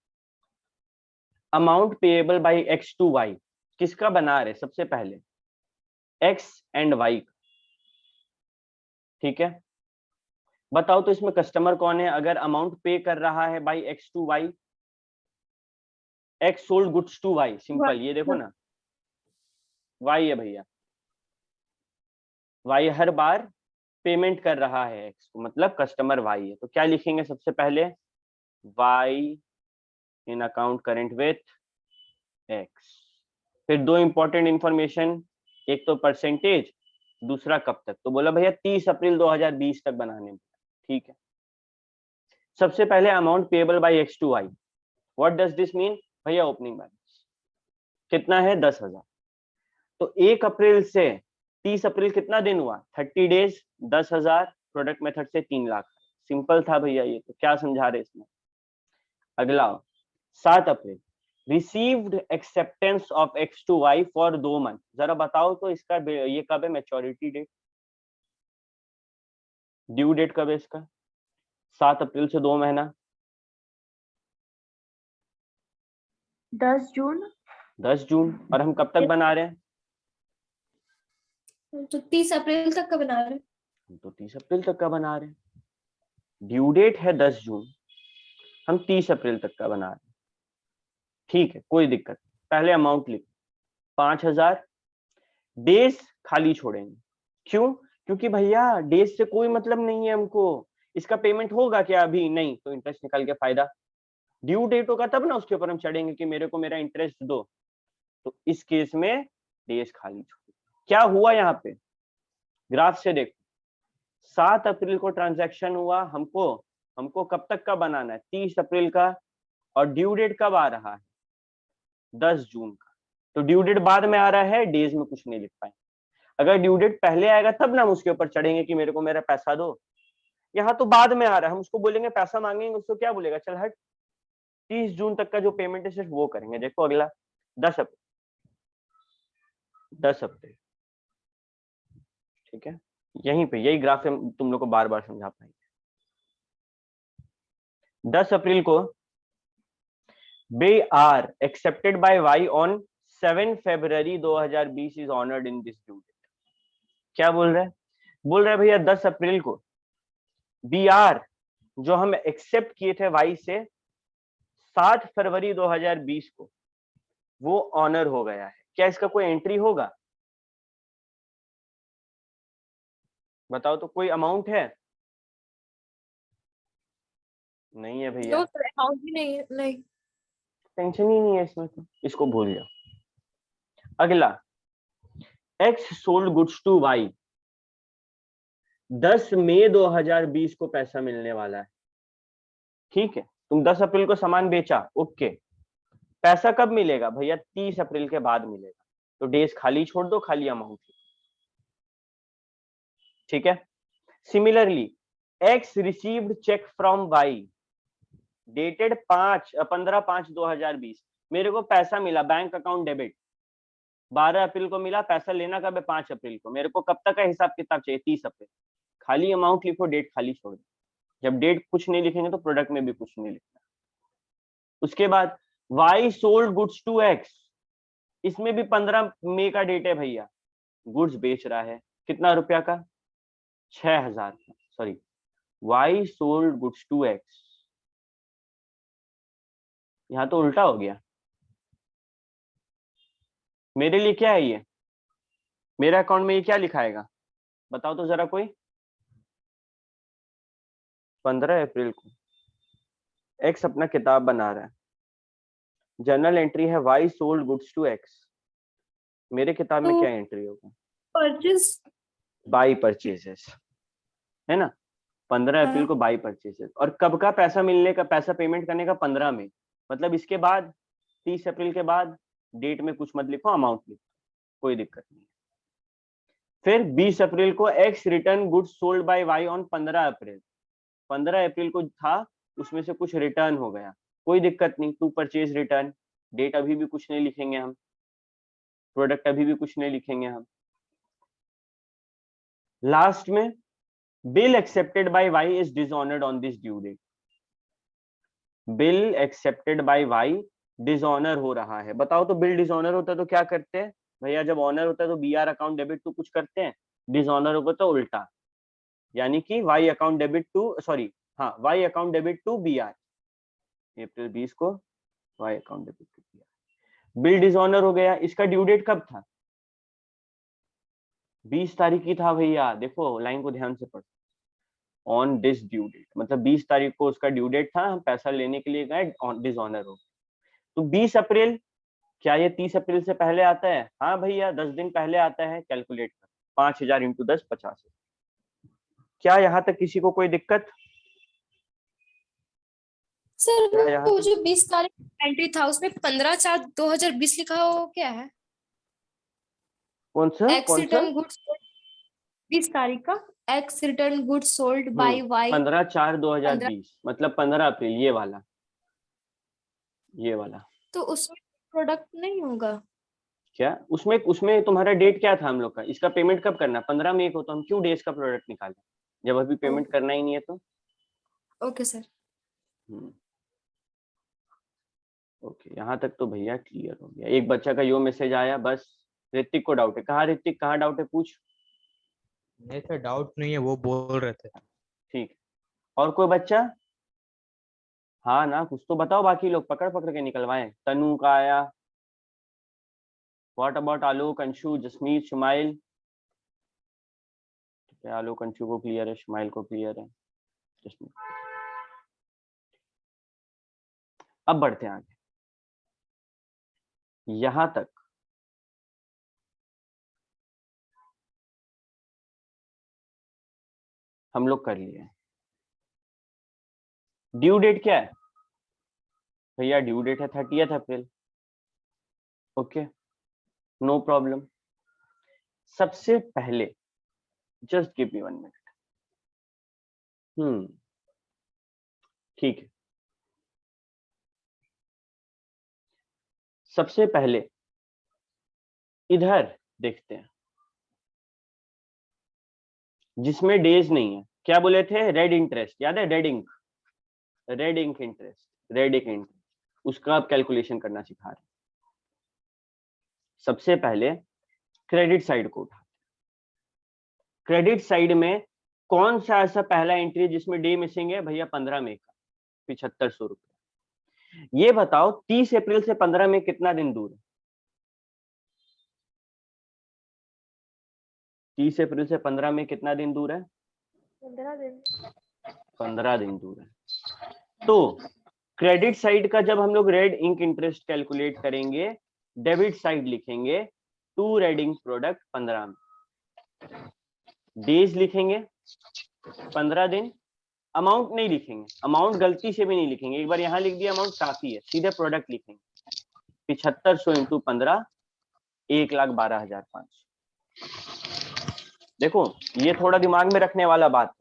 amount payable by X to Y किसका बना रहे? सबसे पहले एक्स एंड वाई। ठीक है, बताओ तो इसमें कस्टमर कौन है? अगर अमाउंट पे कर रहा है by X to Y, X sold goods to Y, simple. ये देखो ना, वाई है भैया, वाई हर बार पेमेंट कर रहा है एक्स को, मतलब कस्टमर वाई है। तो क्या लिखेंगे सबसे पहले? Y in account current with X. फिर दो इंपॉर्टेंट इंफॉर्मेशन, एक तो परसेंटेज, दूसरा कब तक। तो बोला भैया 30 अप्रैल 2020 तक बनाने में। ठीक है, सबसे पहले amount payable by X to Y. What does this mean भैया? ओपनिंग बैलेंस कितना है? 10,000। तो 1 अप्रैल से 30 अप्रैल कितना दिन हुआ? 30 डेज, 10,000। प्रोडक्ट मेथड से 3 लाख। सिंपल था भैया ये तो, क्या समझा रहे इसमें? अगला 7 April, received acceptance of x to y for 2 month. जरा बताओ तो इसका ये कब है? मैच्योरिटी डेट, ड्यू डेट कब है इसका? 7 अप्रैल से 2 महीना। 10 जून। 10 जून। और हम कब तक बना रहे हैं? तो 30 अप्रैल तक का बना रहे हैं। हम तो 30 अप्रैल तक का बना रहे हैं। ड्यू डेट है 10 जून, हम 30 अप्रैल तक का बना रहे हैं। ठीक है, कोई दिक्कत नहीं। पहले अमाउंट लिख 5000। डेज खाली छोड़ेंगे। क्यों? क्योंकि भैया डेज से कोई मतलब नहीं है हमको। इसका पेमेंट होगा क्या? अभी नहीं, तो इंटरेस्ट निकाल के फायदा। ड्यू डेट होगा तब ना उसके ऊपर हम चढ़ेंगे कि मेरे को मेरा इंटरेस्ट दो। तो इस केस में डेज खाली छोड़। क्या हुआ यहाँ पे? ग्राफ से देखो, 7 अप्रैल को ट्रांजैक्शन हुआ। हमको कब तक का बनाना है? 30 अप्रैल का। और ड्यू डेट कब आ रहा है? 10 जून का। तो ड्यू डेट बाद में आ रहा है, डेज में कुछ नहीं लिख पाए। अगर ड्यू डेट पहले आएगा तब ना हम उसके ऊपर चढ़ेंगे कि मेरे को मेरा पैसा दो। यहाँ तो बाद में आ रहा है, हम उसको बोलेंगे पैसा मांगेंगे, उसको क्या बोलेगा? चल हट, 30 जून तक का जो पेमेंट है सिर्फ वो करेंगे। देखो अगला 10 अप्रैल। 10 अप्रैल, ठीक है। यहीं पे यही ग्राफ से तुम लोग को बार बार समझा पाएंगे। 10 अप्रैल को they are accepted by Y on 7 February 2020 is honored in this due date। क्या बोल रहा है? बोल रहा है भैया 10 अप्रैल को BR जो हम एक्सेप्ट किए थे Y से 7 फरवरी 2020 को वो ऑनर हो गया है। क्या इसका कोई एंट्री होगा? बताओ तो, कोई अमाउंट है? नहीं है भैया, नो सर, अकाउंट ही नहीं है। नहीं। टेंशन ही नहीं है इसमें, तो इसको भूल जाओ। अगला X sold goods to Y, 10 मई 2020 को पैसा मिलने वाला है। ठीक है, तुम 10 अप्रैल को सामान बेचा, ओके। पैसा कब मिलेगा भैया? 30 अप्रैल के बाद मिलेगा। तो डेज खाली छोड़ दो, खाली अमाउंट। ठीक है। Similarly X received cheque from Y dated 15/5/2020। मेरे को पैसा मिला, बैंक अकाउंट डेबिट 12 अप्रैल को मिला। पैसा लेना कब है? 5 अप्रैल को। मेरे को कब तक का हिसाब किताब चाहिए? 30 अप्रैल। खाली अमाउंट लिखो, डेट खाली छोड़ दो। जब डेट कुछ नहीं लिखेंगे तो प्रोडक्ट में भी कुछ नहीं लिखना। उसके बाद Y sold goods to X, इसमें भी 15 मई का डेट है भैया। गुड्स बेच रहा है, कितना रुपया का? 6000 का। Sorry, Y sold goods to X, यहां तो उल्टा हो गया। मेरे लिए क्या है ये? मेरे अकाउंट में ये क्या लिखाएगा? बताओ तो जरा कोई। 15 अप्रैल को X अपना किताब बना रहा है, जर्नल एंट्री है Y sold goods to X। मेरे किताब में तो क्या एंट्री होगा? परचेज बाई परचेजेस, है ना। 15 अप्रैल को बाई परचेजेस। और कब का पैसा मिलने का, पैसा पेमेंट करने का? 15 में। मतलब इसके बाद 30 अप्रैल के बाद डेट में कुछ मत लिखो, अमाउंट लिखो, कोई दिक्कत नहीं। फिर 20 अप्रैल को X return goods sold bye Y on 15 अप्रैल। 15 अप्रैल को था, उसमें से कुछ रिटर्न हो गया, कोई दिक्कत नहीं। टू परचेज रिटर्न, डेट अभी भी कुछ नहीं लिखेंगे हम, प्रोडक्ट अभी भी कुछ नहीं लिखेंगे हम। लास्ट में bill accepted by Y is dishonoured on this due date. Bill accepted by Y dishonour हो रहा है। बताओ तो, बिल डिसऑनर होता है तो क्या करते हैं भैया? जब ऑनर होता है तो BR अकाउंट डेबिट टू कुछ करते हैं, डिसऑनर होगा तो उल्टा, यानी कि Y account debit to, sorry हाँ, Y account debit to BR। अप्रैल 20 को Y account debit to BR। Bill dishonour हो गया। इसका ड्यू डेट कब था? 20 तारीख की था भैया। देखो लाइन को ध्यान से पढ़ो। ऑन दिस ड्यू डेट, मतलब 20 तारीख को उसका ड्यू डेट था, हम पैसा लेने के लिए गए, डिसऑनर हो। तो 20 अप्रैल, क्या ये 30 अप्रैल से पहले आता है? हाँ भैया, 10 दिन पहले आता है। कैलकुलेट कर, 5000 × 10 50। क्या यहाँ तक किसी को कोई दिक्कत? सर, क्या यहाँ वो तक? जो 20 तारीख एंट्री था उसमें 15/4/2020 लिखा हो क्या है? कौन सा? एक्स रिटर्न गुड्स 20 तारीख का, X return goods sold by Y 15/4/2020, मतलब 15 अप्रैल, ये वाला, ये वाला। तो उसमें प्रोडक्ट नहीं होगा? क्या उसमें उसमें तुम्हारा डेट क्या था हम लोग का? इसका पेमेंट कब करना? 15 मई को। तो हम क्यों डेज का प्रोडक्ट निकालें जब अभी पेमेंट करना ही नहीं है? तो ओके सर। ओके, यहाँ तक तो भैया क्लियर हो गया। एक बच्चा का यो मैसेज आया बस, ऋतिक को डाउट है। कहाँ ऋतिक, कहाँ डाउट है, पूछ। नहीं सर डाउट नहीं है, वो बोल रहे थे। ठीक, और कोई बच्चा? हाँ ना, कुछ तो बताओ, बाकी लोग पकड़ पकड़ के निकलवाएं। तनु का आया, व्हाट अबाउट आलोक, अंशु, जसमीत, शुमाइल? ठीक है, आलोक अंशु को क्लियर है, शुमाइल को क्लियर है, जसमीत। अब बढ़ते हैं आगे। यहां तक हम लोग कर लिए। ड्यू डेट क्या है भैया? ड्यू डेट है 30 अप्रैल। Okay, no problem. सबसे पहले जस्ट गिव मी 1 मिनट। ठीक है, सबसे पहले इधर देखते हैं जिसमें डेज नहीं है। क्या बोले थे? रेड इंटरेस्ट, याद है? Red ink, red ink interest, red ink interest, उसका आप कैलकुलेशन करना सिखा रहे हैं। सबसे पहले क्रेडिट साइड को उठा। क्रेडिट साइड में कौन सा ऐसा पहला एंट्री जिसमें डे मिसिंग है भैया? 15 मई का 7500 रुपये। ये बताओ 30 अप्रैल से 15 मई कितना दिन दूर है? 30 अप्रैल से 15 मई कितना दिन दूर है? 15 दिन। 15 दिन दूर है। तो क्रेडिट साइड का जब हम लोग रेड इंक इंटरेस्ट कैलकुलेट करेंगे, डेबिट साइड लिखेंगे टू रेड इंक प्रोडक्ट 15 में, डेज लिखेंगे 15 दिन, अमाउंट नहीं लिखेंगे, अमाउंट गलती से भी नहीं लिखेंगे, एक बार यहाँ लिख दिया अमाउंट काफी है, सीधे प्रोडक्ट लिखेंगे 7500 इंटू 15, 1,12,500। देखो ये थोड़ा दिमाग में रखने वाला बात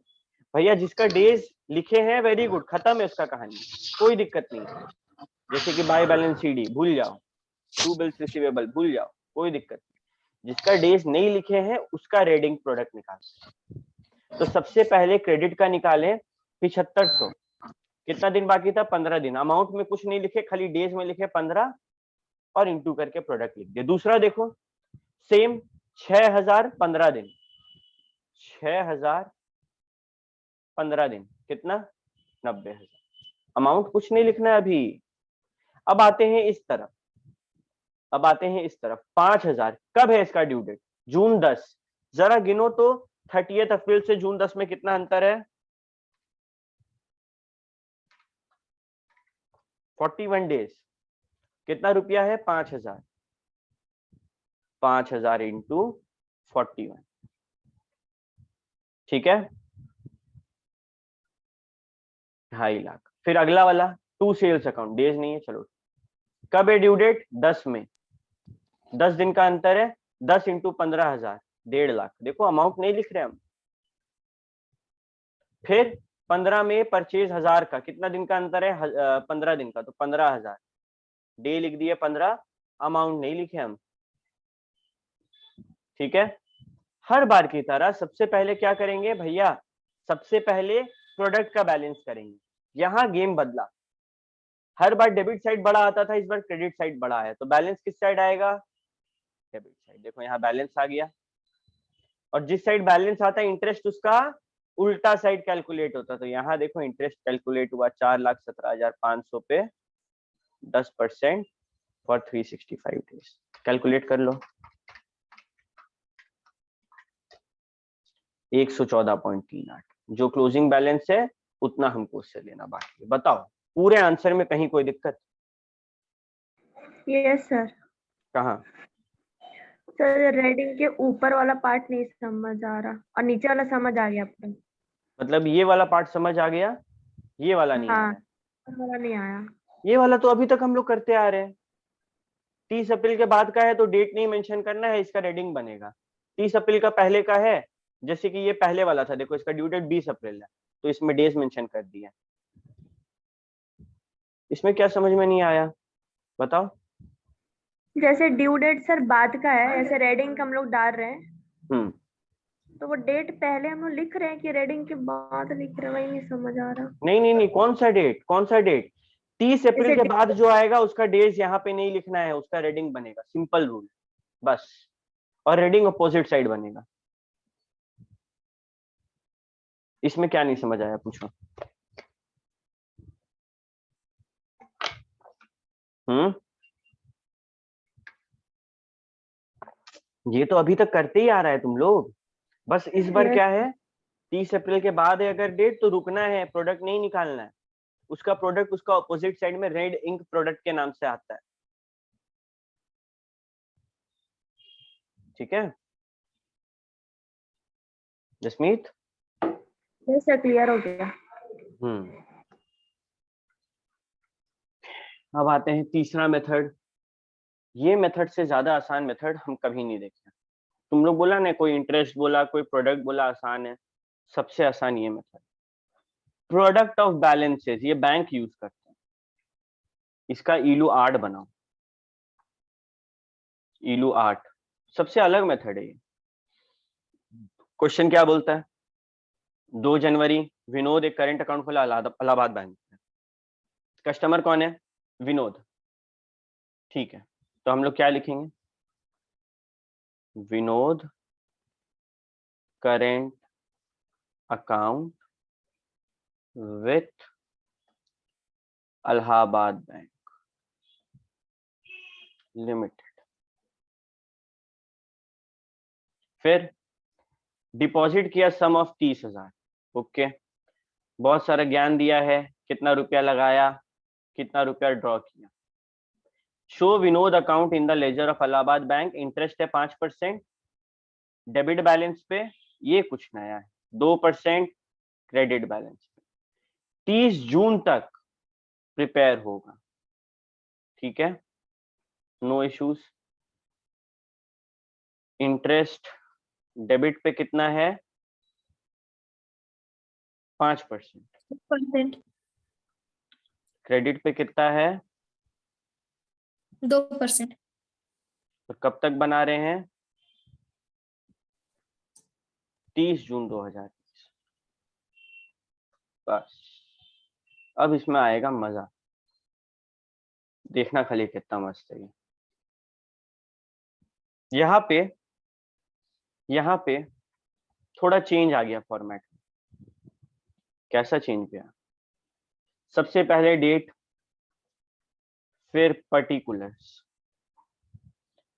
भैया, जिसका डेज लिखे हैं वेरी गुड, खत्म है उसका कहानी, कोई दिक्कत नहीं है। जैसे कि बाय बैलेंस सीडी भूल जाओ, टू बिल्स रिसीवेबल भूल जाओ, कोई दिक्कत नहीं। जिसका डेज नहीं लिखे हैं उसका रेडिंग प्रोडक्ट निकालते। तो सबसे पहले क्रेडिट का निकालें 7500, कितना दिन बाकी था? 15 दिन। अमाउंट में कुछ नहीं लिखे, खाली डेज में लिखे 15 और इंटू करके प्रोडक्ट लिख दिया। दूसरा देखो सेम 6000 15 दिन, 6000 15 दिन कितना? 90,000। अमाउंट कुछ नहीं लिखना है अभी। अब आते हैं इस तरफ, अब आते हैं इस तरफ 5000। कब है इसका ड्यू डेट? जून 10। जरा गिनो तो 30 अप्रैल से जून 10 में कितना अंतर है? 41 डेज। कितना रुपया है? 5000। 5000 इंटू 41, ठीक है, 2.5 लाख। फिर अगला वाला टू सेल्स अकाउंट, डेज नहीं है, चलो। कब है ड्यू डेट? 10 में, 10 दिन का अंतर है, 10 इंटू 15,000, 1.5 लाख। देखो अमाउंट नहीं लिख रहे हम। फिर 15 में परचेज 1000 का, कितना दिन का अंतर है? 15 दिन का, तो 15,000, डे लिख दिए 15, अमाउंट नहीं लिखे हम, ठीक है। हर बार की तरह सबसे पहले क्या करेंगे भैया? सबसे पहले प्रोडक्ट का बैलेंस करेंगे। यहाँ गेम बदला, हर बार डेबिट साइड बड़ा आता था, इस बार क्रेडिट साइड बड़ा है, तो बैलेंस किस साइड आएगा? Debit side. देखो यहाँ बैलेंस आ गया, और जिस साइड बैलेंस आता है इंटरेस्ट उसका उल्टा साइड कैलकुलेट होता, तो यहाँ देखो इंटरेस्ट कैलकुलेट हुआ 4,17,500 पे 10% फॉर 365 डेज। कैलकुलेट कर लो, 114.38। जो क्लोजिंग बैलेंस है उतना हमको उससे लेना बाकी है। बताओ पूरे आंसर में कहीं कोई दिक्कत? Yes sir. कहाँ? सर रेडिंग के ऊपर वाला पार्ट नहीं समझ आ रहा, और नीचे वाला समझ आ गया आपको? मतलब ये वाला पार्ट समझ आ गया, ये वाला नहीं आ हाँ, रहा? वाला नहीं आया। ये वाला तो अभी तक हम लोग करते आ रहे हैं। 30 अप्रैल के बाद का है तो डेट नहीं मेंशन करना है, इसका रेडिंग बनेगा। 30 अप्रैल का पहले का है, जैसे कि ये पहले वाला था, देखो इसका ड्यू डेट 20 अप्रैल है, तो इसमें डेज मेंशन कर दिया। इसमें क्या समझ में नहीं आया बताओ? जैसे ड्यू डेट सर बाद का है, ऐसे रेडिंग हम लोग डाल रहे हैं, तो वो डेट पहले हम लोग लिख रहे हैं कि रेडिंग के बाद लिख रहे हैं, वही नहीं समझ आ रहा। नहीं नहीं नहीं, कौन सा डेट, कौन सा डेट? 30 अप्रैल जैसे के बाद जो आएगा उसका डेज यहाँ पे नहीं लिखना है, उसका रेडिंग बनेगा, सिंपल रूल बस, और रेडिंग अपोजिट साइड बनेगा। इसमें क्या नहीं समझ आया पूछो। ये तो अभी तक करते ही आ रहा है तुम लोग, बस इस बार Yes. क्या है, 30 अप्रैल के बाद है अगर डेट तो रुकना है, प्रोडक्ट नहीं निकालना है। उसका प्रोडक्ट उसका ऑपोजिट साइड में रेड इंक प्रोडक्ट के नाम से आता है, ठीक है जसमीत? यस सर, क्लियर हो गया। अब आते हैं तीसरा मेथड। ये मेथड से ज्यादा आसान मेथड हम कभी नहीं देखे। तुम लोग बोला ना, कोई इंटरेस्ट बोला, कोई प्रोडक्ट बोला आसान है, सबसे आसान ये मेथड। प्रोडक्ट ऑफ बैलेंसेस ये बैंक यूज करते हैं, इसका इलू 8 बनाओ। इलू 8 सबसे अलग मेथड है ये। क्वेश्चन क्या बोलता है, 2 जनवरी विनोद एक करंट अकाउंट खोला इलाहाबाद बैंक में। कस्टमर कौन है? विनोद, ठीक है। तो हम लोग क्या लिखेंगे, Vinod current account with Allahabad bank limited. फिर डिपॉजिट किया सम ऑफ 30,000। ओके, बहुत सारा ज्ञान दिया है, कितना रुपया लगाया, कितना रुपया ड्रॉ किया। Show Vinod account in the laser of Allahabad bank, interest है 5%, डेबिट बैलेंस पे ये कुछ नया है 2% क्रेडिट बैलेंस पे, 30 जून तक प्रिपेयर होगा, ठीक है, नो इश्यूज। इंटरेस्ट डेबिट पे कितना है? 5%। क्रेडिट पे कितना है? 2%। तो कब तक बना रहे हैं? 30 जून 2020। बस अब इसमें आएगा मजा, देखना खाली कितना मस्त है। यहाँ पे थोड़ा चेंज आ गया फॉर्मेट में। कैसा चेंज गया? सबसे पहले डेट, फिर पर्टिकुलर्स,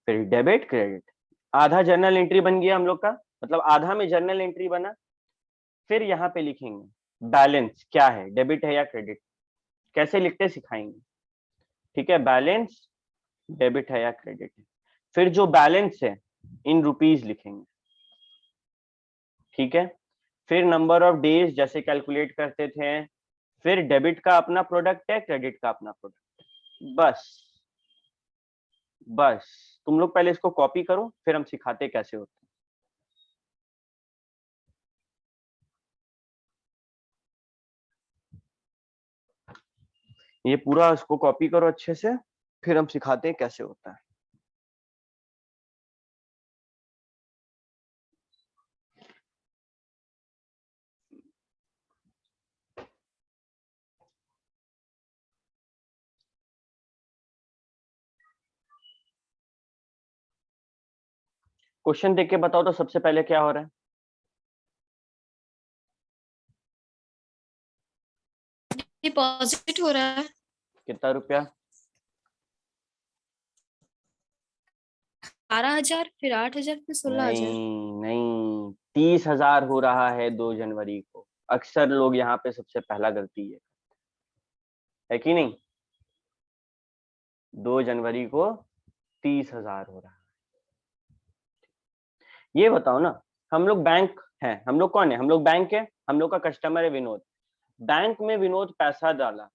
फिर डेबिट क्रेडिट, आधा जर्नल एंट्री बन गया हम लोग का, मतलब आधा में जर्नल एंट्री बना। फिर यहाँ पे लिखेंगे बैलेंस क्या है, डेबिट है या क्रेडिट, कैसे लिखते सिखाएंगे, ठीक है। बैलेंस डेबिट है या क्रेडिट है, फिर जो बैलेंस है इन रुपीज लिखेंगे, ठीक है। फिर नंबर ऑफ डेज जैसे कैलकुलेट करते थे, फिर डेबिट का अपना प्रोडक्ट है, क्रेडिट का अपना प्रोडक्ट है। बस तुम लोग पहले इसको कॉपी करो, फिर हम सिखाते कैसे होते हैं। ये पूरा इसको कॉपी करो अच्छे से, फिर हम सिखाते हैं कैसे होता है। क्वेश्चन देख के बताओ तो सबसे पहले क्या हो रहा है? डिपॉजिट हो रहा है कितना रुपया? 12,000, फिर 8,000, फिर 16,000। नहीं 30,000 हो रहा है 2 जनवरी को। अक्सर लोग यहाँ पे सबसे पहला गलती है कि नहीं? 2 जनवरी को 30,000 हो रहा है। ये बताओ ना, हम लोग बैंक है, हम लोग कौन है? हम लोग बैंक है, हम लोग का कस्टमर है विनोद। बैंक में विनोद पैसा डाला,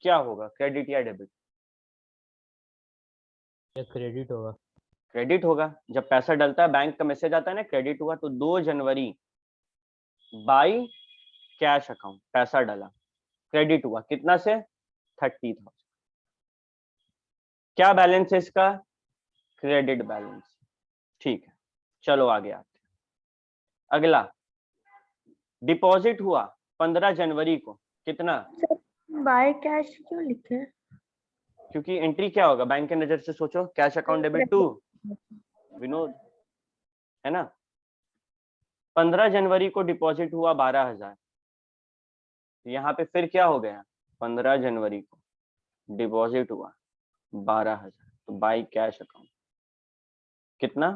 क्या होगा, क्रेडिट या डेबिट? क्रेडिट होगा। क्रेडिट होगा। जब पैसा डलता है बैंक का मैसेज आता है ना क्रेडिट हुआ, तो 2 जनवरी बाई कैश अकाउंट पैसा डाला, क्रेडिट हुआ कितना से? 30,000। क्या बैलेंस है इसका? क्रेडिट बैलेंस, ठीक है। चलो आगे आते हैं। अगला डिपॉजिट हुआ 15 जनवरी को, कितना? बाय कैश क्यों लिखे हैं? क्योंकि एंट्री क्या होगा, बैंक के नजर से सोचो, cash account debit to Vinod, है ना। 15 जनवरी को डिपॉजिट हुआ 12,000, यहाँ पे फिर क्या हो गया, 15 जनवरी को डिपॉजिट हुआ 12,000, तो बाय कैश अकाउंट कितना,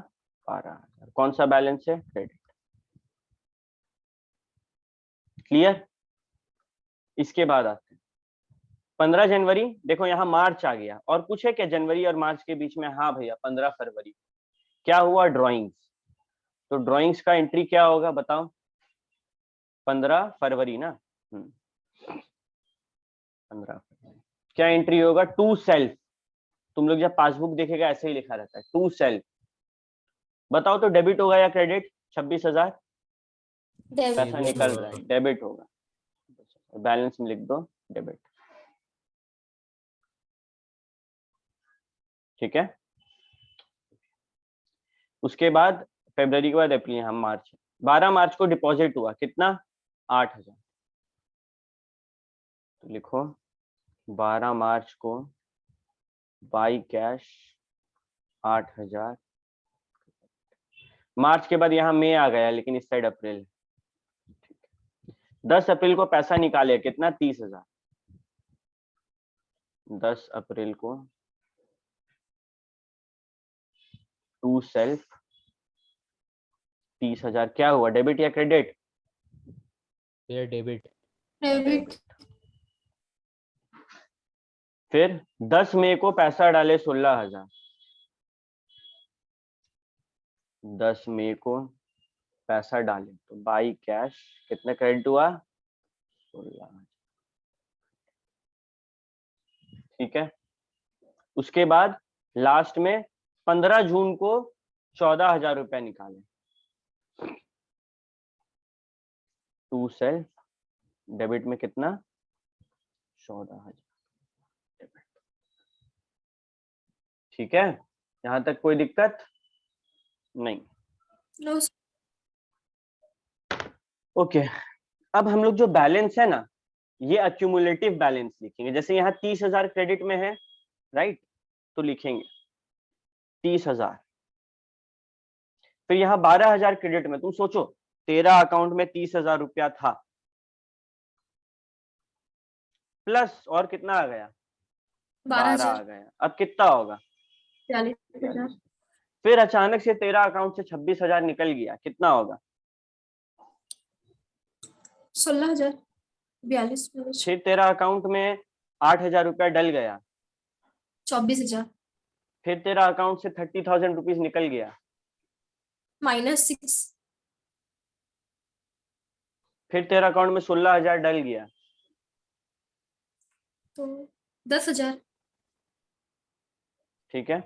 12,000। कौन सा बैलेंस है, क्रेडिट। क्लियर। इसके बाद आते हैं 15 जनवरी, देखो यहाँ मार्च आ गया, और कुछ है क्या जनवरी और मार्च के बीच में, हाँ भैया 15 फरवरी क्या हुआ, ड्राइंग्स। तो ड्राइंग्स का एंट्री क्या होगा बताओ, 15 फरवरी ना, 15 फरवरी क्या एंट्री होगा, टू सेल्फ। तुम लोग जब पासबुक देखेगा ऐसे ही लिखा रहता है, टू सेल्फ। बताओ तो डेबिट होगा या क्रेडिट, 26,000 पैसा डेबिट निकल रहा है, डेबिट होगा, बैलेंस में लिख दो डेबिट। ठीक है। उसके बाद फरवरी के बाद अप्रैल, यहाँ मार्च, 12 मार्च को डिपॉजिट हुआ कितना, 8,000। तो लिखो 12 मार्च को बाई कैश 8,000। मार्च के बाद यहाँ मई आ गया, लेकिन इस साइड अप्रैल। 10 अप्रैल को पैसा निकाले कितना, 30,000। 10 अप्रैल को टू सेल्फ 30,000 क्या हुआ, डेबिट या क्रेडिट, ये डेबिट। डेबिट फिर 10 मई को पैसा डाले 16,000। 10 मई को पैसा डाले तो बाई कैश कितना क्रेडिट हुआ, 16,000। ठीक है। उसके बाद लास्ट में 15 जून को 14,000 रुपया निकाले, टू सेल्फ डेबिट में कितना, 14,000 डेबिट। ठीक है, यहां तक कोई दिक्कत नहीं। नो ओके, अब हम लोग जो बैलेंस है ना, ये अक्यूमुलेटिव बैलेंस लिखेंगे। जैसे यहाँ 30,000 क्रेडिट में है, राइट, तो लिखेंगे 30,000। फिर यहाँ 12,000 क्रेडिट में, तुम सोचो तेरा अकाउंट में 30,000 रुपया था, प्लस और कितना आ गया, 12 आ गया, अब कितना होगा, 40,000। फिर अचानक से तेरा अकाउंट से 26,000 निकल गया, कितना होगा, 16,000 42 फिर तेरा अकाउंट में 8,000 रुपया डल गया, 24,000 फिर तेरा अकाउंट से 30,000 रुपीज निकल गया, -6 फिर तेरा अकाउंट में 16,000 डल गया, तो 10,000 ठीक है।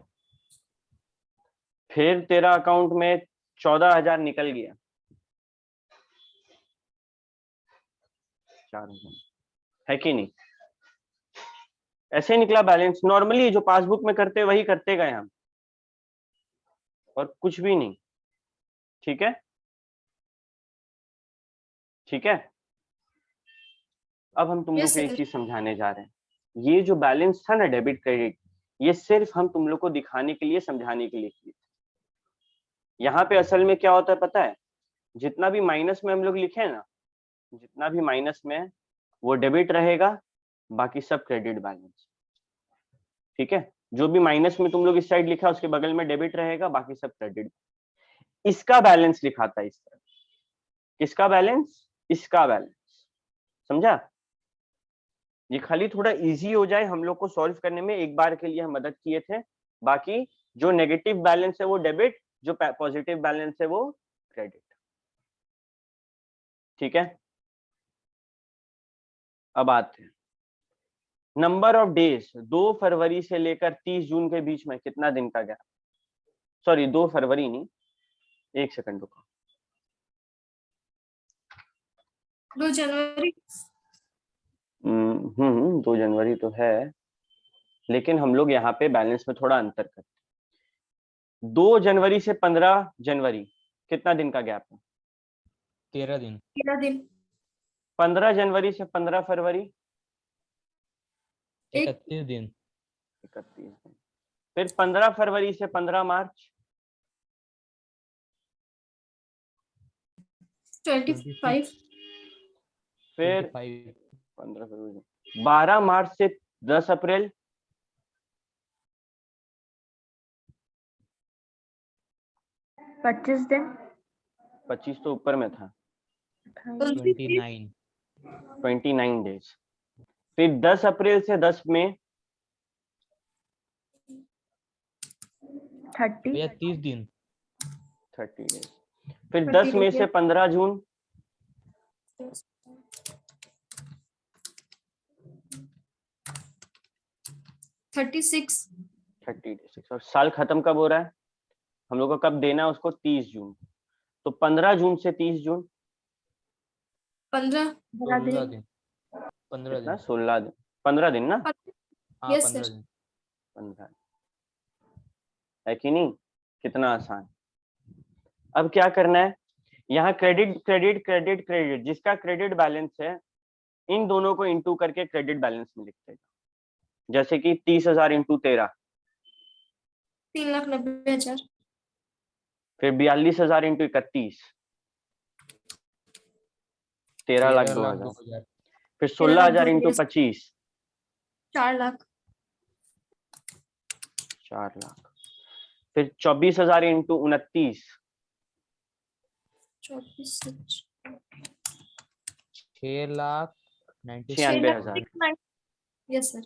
फिर तेरा अकाउंट में 14,000 निकल गया, 4,000, है कि नहीं, ऐसे निकला बैलेंस। नॉर्मली जो पासबुक में करते वही करते गए हम, और कुछ भी नहीं। ठीक है, ठीक है। अब हम तुम लोग Yes, को एक sir. चीज समझाने जा रहे हैं। ये जो बैलेंस था ना, डेबिट क्रेडिट, ये सिर्फ हम तुम लोग को दिखाने के लिए, समझाने के लिए किए थे। यहाँ पे असल में क्या होता है पता है, जितना भी माइनस में हम लोग लिखे ना, जितना भी माइनस में वो डेबिट रहेगा, बाकी सब क्रेडिट बैलेंस। ठीक है, जो भी माइनस में तुम लोग इस साइड लिखा उसके बगल में डेबिट रहेगा, बाकी सब क्रेडिट। इसका बैलेंस लिखा था इस तरह। किसका बैलेंस, इसका बैलेंस, समझा। ये खाली थोड़ा इजी हो जाए हम लोग को सॉल्व करने में, एक बार के लिए हम मदद किए थे। बाकी जो नेगेटिव बैलेंस है वो डेबिट, जो पॉजिटिव बैलेंस है वो क्रेडिट। ठीक है, अब आते हैं नंबर ऑफ डेज। 2 फरवरी से लेकर 30 जून के बीच में कितना दिन का गैप, सॉरी 2 फरवरी नहीं, एक सेकंड रुको, 2 जनवरी 2 जनवरी तो है, लेकिन हम लोग यहाँ पे बैलेंस में थोड़ा अंतर करते हैं। 2 जनवरी से 15 जनवरी कितना दिन का गैप है, 13 दिन। 13 दिन 15 जनवरी से 15 फरवरी एक 31 दिन। 31 दिन। फिर 15 फरवरी से 15 मार्च 25 फिर 25 15 फरवरी 12 मार्च से 10 अप्रैल 25 दिन 25 तो ऊपर में था 29 29 डेज। फिर 10 अप्रैल से 10 मई 30 भैया 30 दिन। 30 डेज। फिर 30 10 मई से 15 जून 36 30 डेज। और साल खत्म कब हो रहा है हम लोग को, कब देना है उसको? 30 जून। तो 15 जून से 30 जून 15 16 दिन। 15 कितना? दिन। 16 दिन। 15 दिन ना? हाँ यस 15 सर। दिन। 15 है कि नहीं? कितना आसान। अब क्या करना है, यहाँ क्रेडिट क्रेडिट क्रेडिट क्रेडिट, जिसका क्रेडिट बैलेंस है इन दोनों को इंटू करके क्रेडिट बैलेंस में लिखते हैं। जैसे कि 30,000 इंटू 13, 3,90,000। फिर 42,000 इंटू 31, 13,02,000। 13,02,000। फिर 16,000 इंटू 13,02,000, 25, 4 लाख। 4 लाख। फिर 24,000 इंटू 29, 24 6,96,000। Yes sir.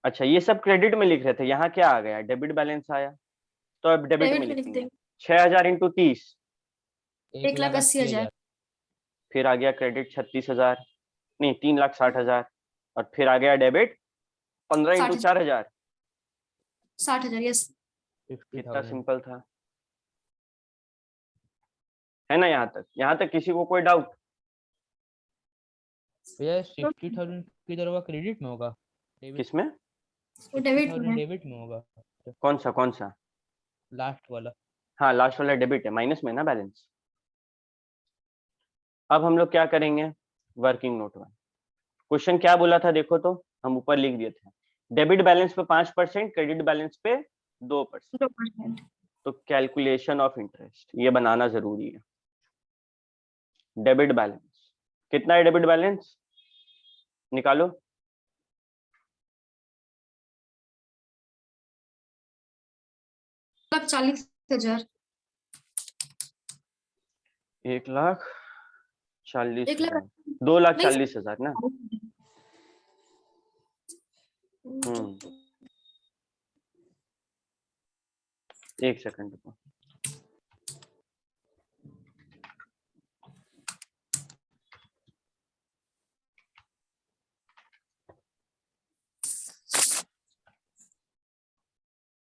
अच्छा ये सब क्रेडिट में लिख रहे थे, यहाँ क्या आ गया? डेबिट बैलेंस आया, तो अब डेबिट में डेबिट में लिख लिखेंगे। देंगे। 6,000 इंटू 30, 1,80,000। फिर आ गया क्रेडिट 36,000, नहीं 3,60,000, और फिर आ गया डेबिट 15 इंटू 60,000। 4,000। 60,000 यस। कितना 50,000। सिंपल था, है ना? यहाँ तक किसी को कोई डाउट? भैया 60,000 किधर होगा? क्रेडिट में होगा? किसमें? वो डेबिट में 60,000 है। डेबिट में होगा। कौन सा? लास्ट वाला। हाँ लास्ट वाला डेबिट है, माइनस में ना बैलेंस। अब हम लोग क्या करेंगे, वर्किंग नोट में क्वेश्चन क्या बोला था देखो, तो हम ऊपर लिख दिए थे, डेबिट बैलेंस पे 5%, क्रेडिट बैलेंस पे 2%। 2%। तो कैलकुलेशन ऑफ इंटरेस्ट ये बनाना जरूरी है। डेबिट बैलेंस कितना है? डेबिट बैलेंस निकालो। 1,40,000। 1,40,000, 2,40,000 ना? एक सेकंड रुको।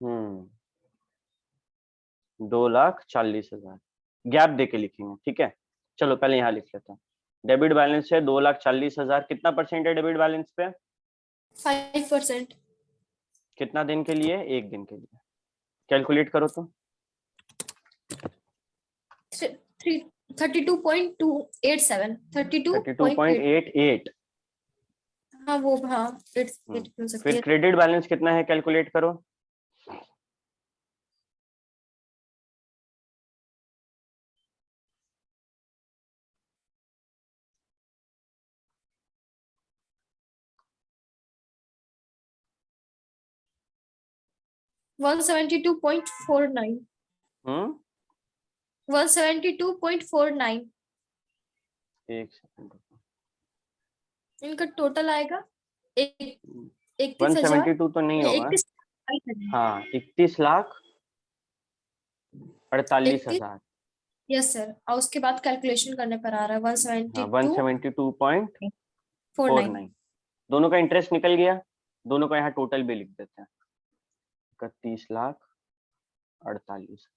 हम्म 2,40,000 गैप देके लिखेंगे, ठीक है? चलो पहले यहाँ लिख लेते हैं। डेबिट बैलेंस है 2,40,000, कितना परसेंट है डेबिट बैलेंस पे? 5%। कितना दिन के लिए? एक दिन के लिए। कैलकुलेट करो तो। 32.287। 32.88। हाँ वो हाँ 8 हो सकती फिर है। क्रेडिट बैलेंस कितना है? कैलकुलेट करो। वन 172.49। 172.49। एक सेकंड रुको। इनका टोटल आएगा 31,000। 172 तो नहीं होगा। 31,000। हाँ 31,48,000। यस सर, और उसके बाद कैलकुलेशन करने पर आ रहा है हाँ 172.49। 172.49। दोनों का इंटरेस्ट निकल गया, दोनों का यहाँ टोटल भी लिख देते हैं, 31,48,000।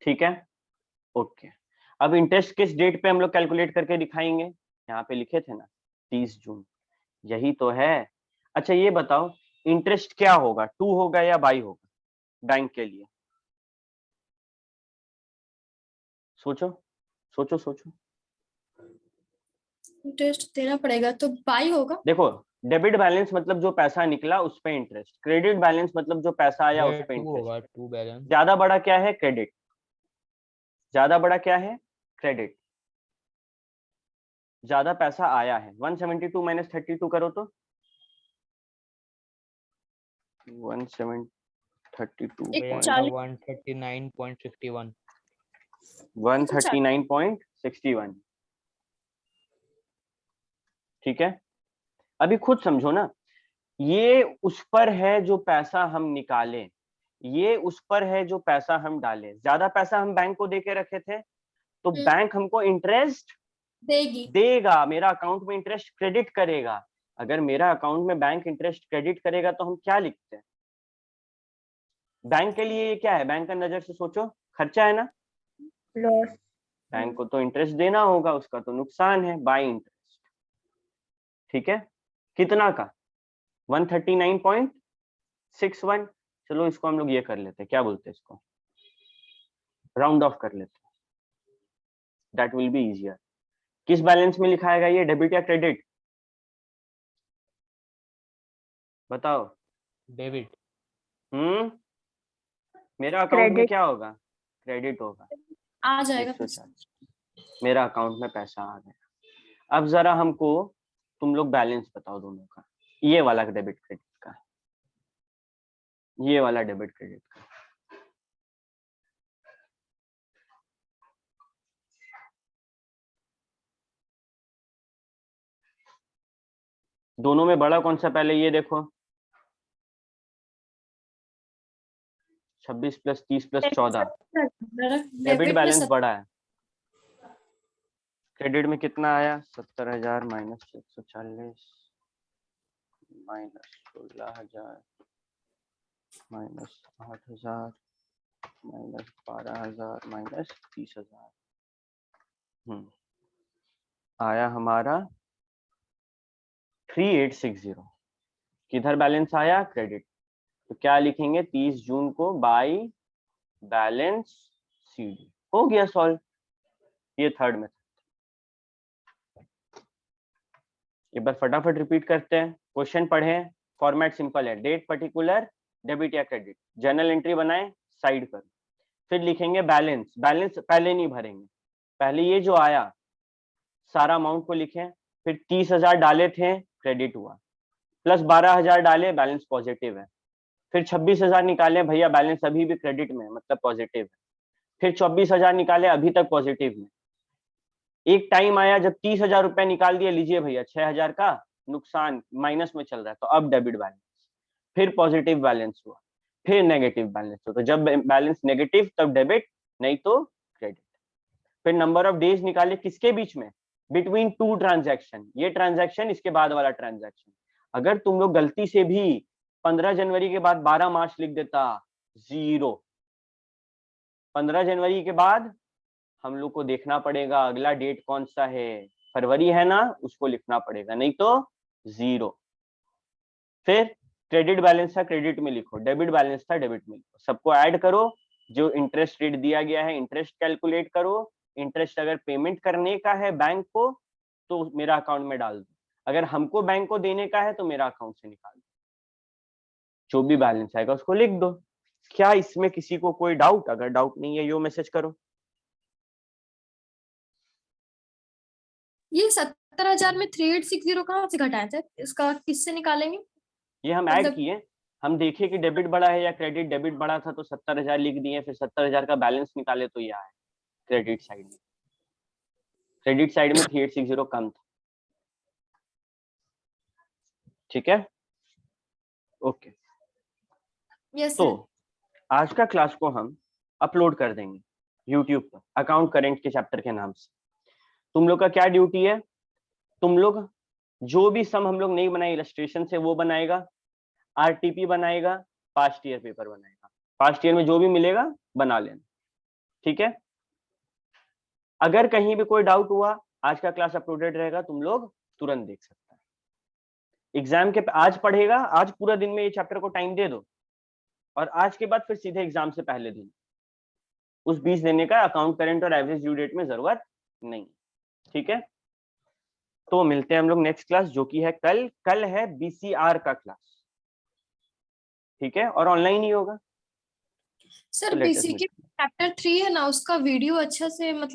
ठीक है, ओके। अब इंटरेस्ट किस डेट पे हम लोग कैलकुलेट करके दिखाएंगे? यहाँ पे लिखे थे ना 30 जून, यही तो है। अच्छा ये बताओ इंटरेस्ट क्या होगा, 2 होगा या बाई होगा बैंक के लिए? सोचो सोचो सोचो। इंटरेस्ट देना पड़ेगा तो बाई होगा। देखो डेबिट बैलेंस मतलब जो पैसा निकला उस पे इंटरेस्ट, क्रेडिट बैलेंस मतलब जो पैसा आया उस पे टू होगा, इंटरेस्ट। To balance. ज्यादा बड़ा क्या है? क्रेडिट। ज्यादा बड़ा क्या है? क्रेडिट। ज्यादा पैसा आया है। 172 माइनस 32 करो तो 132 एक भैया 139.61। 139.61। ठीक है, अभी खुद समझो ना, ये उस पर है जो पैसा हम निकाले, ये उस पर है जो पैसा हम डाले। ज्यादा पैसा हम बैंक को देके रखे थे तो बैंक हमको इंटरेस्ट देगी। देगा, मेरा अकाउंट में इंटरेस्ट क्रेडिट करेगा। अगर मेरा अकाउंट में बैंक इंटरेस्ट क्रेडिट करेगा तो हम क्या लिखते हैं? बैंक के लिए ये क्या है? बैंक का नजर से सोचो, खर्चा है ना, लॉस। बैंक को तो इंटरेस्ट देना होगा, उसका तो नुकसान है, बाय इंटरेस्ट। ठीक है, कितना का? 139.61। चलो इसको हम लोग ये कर लेते हैं, क्या बोलते हैं इसको, राउंड ऑफ कर लेते हैं, दैट विल बी इजियर। किस बैलेंस में लिखाएगा ये, डेबिट या क्रेडिट? बताओ। डेबिट। मेरा अकाउंट में क्रेडिट। क्या होगा? क्रेडिट होगा। आ जाएगा 140 मेरा अकाउंट में पैसा आ गया। अब जरा हमको तुम लोग बैलेंस बताओ दोनों का, ये वाला डेबिट क्रेडिट का, ये वाला डेबिट क्रेडिट का। दोनों में बड़ा कौन सा? पहले ये देखो, 26 + 30 + 14। डेबिट बैलेंस बड़ा है। क्रेडिट में कितना आया? 70,000 minus 140 minus 16,000 minus 8,000 minus 12,000 minus 30,000। आया हमारा 3860। किधर बैलेंस आया? क्रेडिट। तो क्या लिखेंगे? 30 जून को बाई बैलेंस सीडी। हो गया सॉल्व। ये थर्ड में। एक बार फटाफट रिपीट करते हैं, क्वेश्चन पढ़ें, फॉर्मेट सिंपल है, डेट पर्टिकुलर, डेबिट या क्रेडिट, जर्नल एंट्री बनाएं, साइड पर, फिर लिखेंगे बैलेंस। बैलेंस पहले नहीं भरेंगे, पहले ये जो आया सारा अमाउंट को लिखें, फिर 30,000 डाले थे, क्रेडिट हुआ, प्लस 12,000 डाले, बैलेंस पॉजिटिव है, फिर 26,000 निकाले, भैया बैलेंस अभी भी क्रेडिट में मतलब पॉजिटिव है, फिर 24,000 निकाले, अभी तक पॉजिटिव में। एक टाइम आया जब 30,000 रुपए निकाल दिए, लीजिए भैया 6,000 का नुकसान, माइनस में चल रहा है, तो अब डेबिट बैलेंस, फिर पॉजिटिव बैलेंस हुआ, फिर नेगेटिव बैलेंस हुआ। तो जब बैलेंस नेगेटिव तब डेबिट, नहीं तो क्रेडिट। फिर नंबर ऑफ डेज निकाले, किसके बीच में? बिटवीन टू ट्रांजैक्शन, ये ट्रांजैक्शन, इसके बाद वाला ट्रांजैक्शन। अगर तुम लोग गलती से भी 15 जनवरी के बाद 12 मार्च लिख देता, 0। 15 जनवरी के बाद हम लोग को देखना पड़ेगा अगला डेट कौन सा है, फरवरी है ना, उसको लिखना पड़ेगा, नहीं तो 0। फिर क्रेडिट बैलेंस था, क्रेडिट में लिखो, डेबिट बैलेंस था, डेबिट में लिखो, सबको ऐड करो, जो इंटरेस्ट रेट दिया गया है इंटरेस्ट कैलकुलेट करो, इंटरेस्ट अगर पेमेंट करने का है बैंक को तो मेरा अकाउंट में डाल दो, अगर हमको बैंक को देने का है तो मेरा अकाउंट से निकाल दो, जो भी बैलेंस आएगा उसको लिख दो। क्या इसमें किसी को कोई डाउट? अगर डाउट नहीं है यो मैसेज करो। ये 70,000 में 3860 कहाँ से घटाए थे? इसका किससे निकालेंगे? ये हम ऐड मतलब किए, हम देखे कि डेबिट बड़ा है या क्रेडिट। डेबिट बड़ा था तो 70,000 लिख दिए, फिर 70,000 का बैलेंस निकाले तो ये आया क्रेडिट साइड में। क्रेडिट साइड में 3860 कम था। ठीक है, ओके। यस तो आज का क्लास को हम अपलोड कर देंगे यूट्यूब पर, अकाउंट करेंट के चैप्टर के नाम से। तुम लोग का क्या ड्यूटी है? तुम लोग जो भी सम हम लोग नहीं बनाए इलस्ट्रेशन से वो बनाएगा, आरटीपी बनाएगा, पास्ट ईयर पेपर बनाएगा, पास्ट ईयर में जो भी मिलेगा बना लेना। ठीक है, अगर कहीं भी कोई डाउट हुआ, आज का क्लास अपलोडेड रहेगा, तुम लोग तुरंत देख सकते हैं। एग्जाम के आज पढ़ेगा, आज पूरा दिन में ये चैप्टर को टाइम दे दो, और आज के बाद फिर सीधे एग्जाम से पहले दिन उस 20 देने का अकाउंट करेंट और एवरेज ड्यू डेट में जरूरत नहीं। ठीक है, तो मिलते हैं हम लोग नेक्स्ट क्लास, जो कि है कल है BCR का क्लास, ठीक है, और ऑनलाइन ही होगा। सर तो let us BCK meet. Chapter 3 है ना, उसका वीडियो अच्छा से मतलब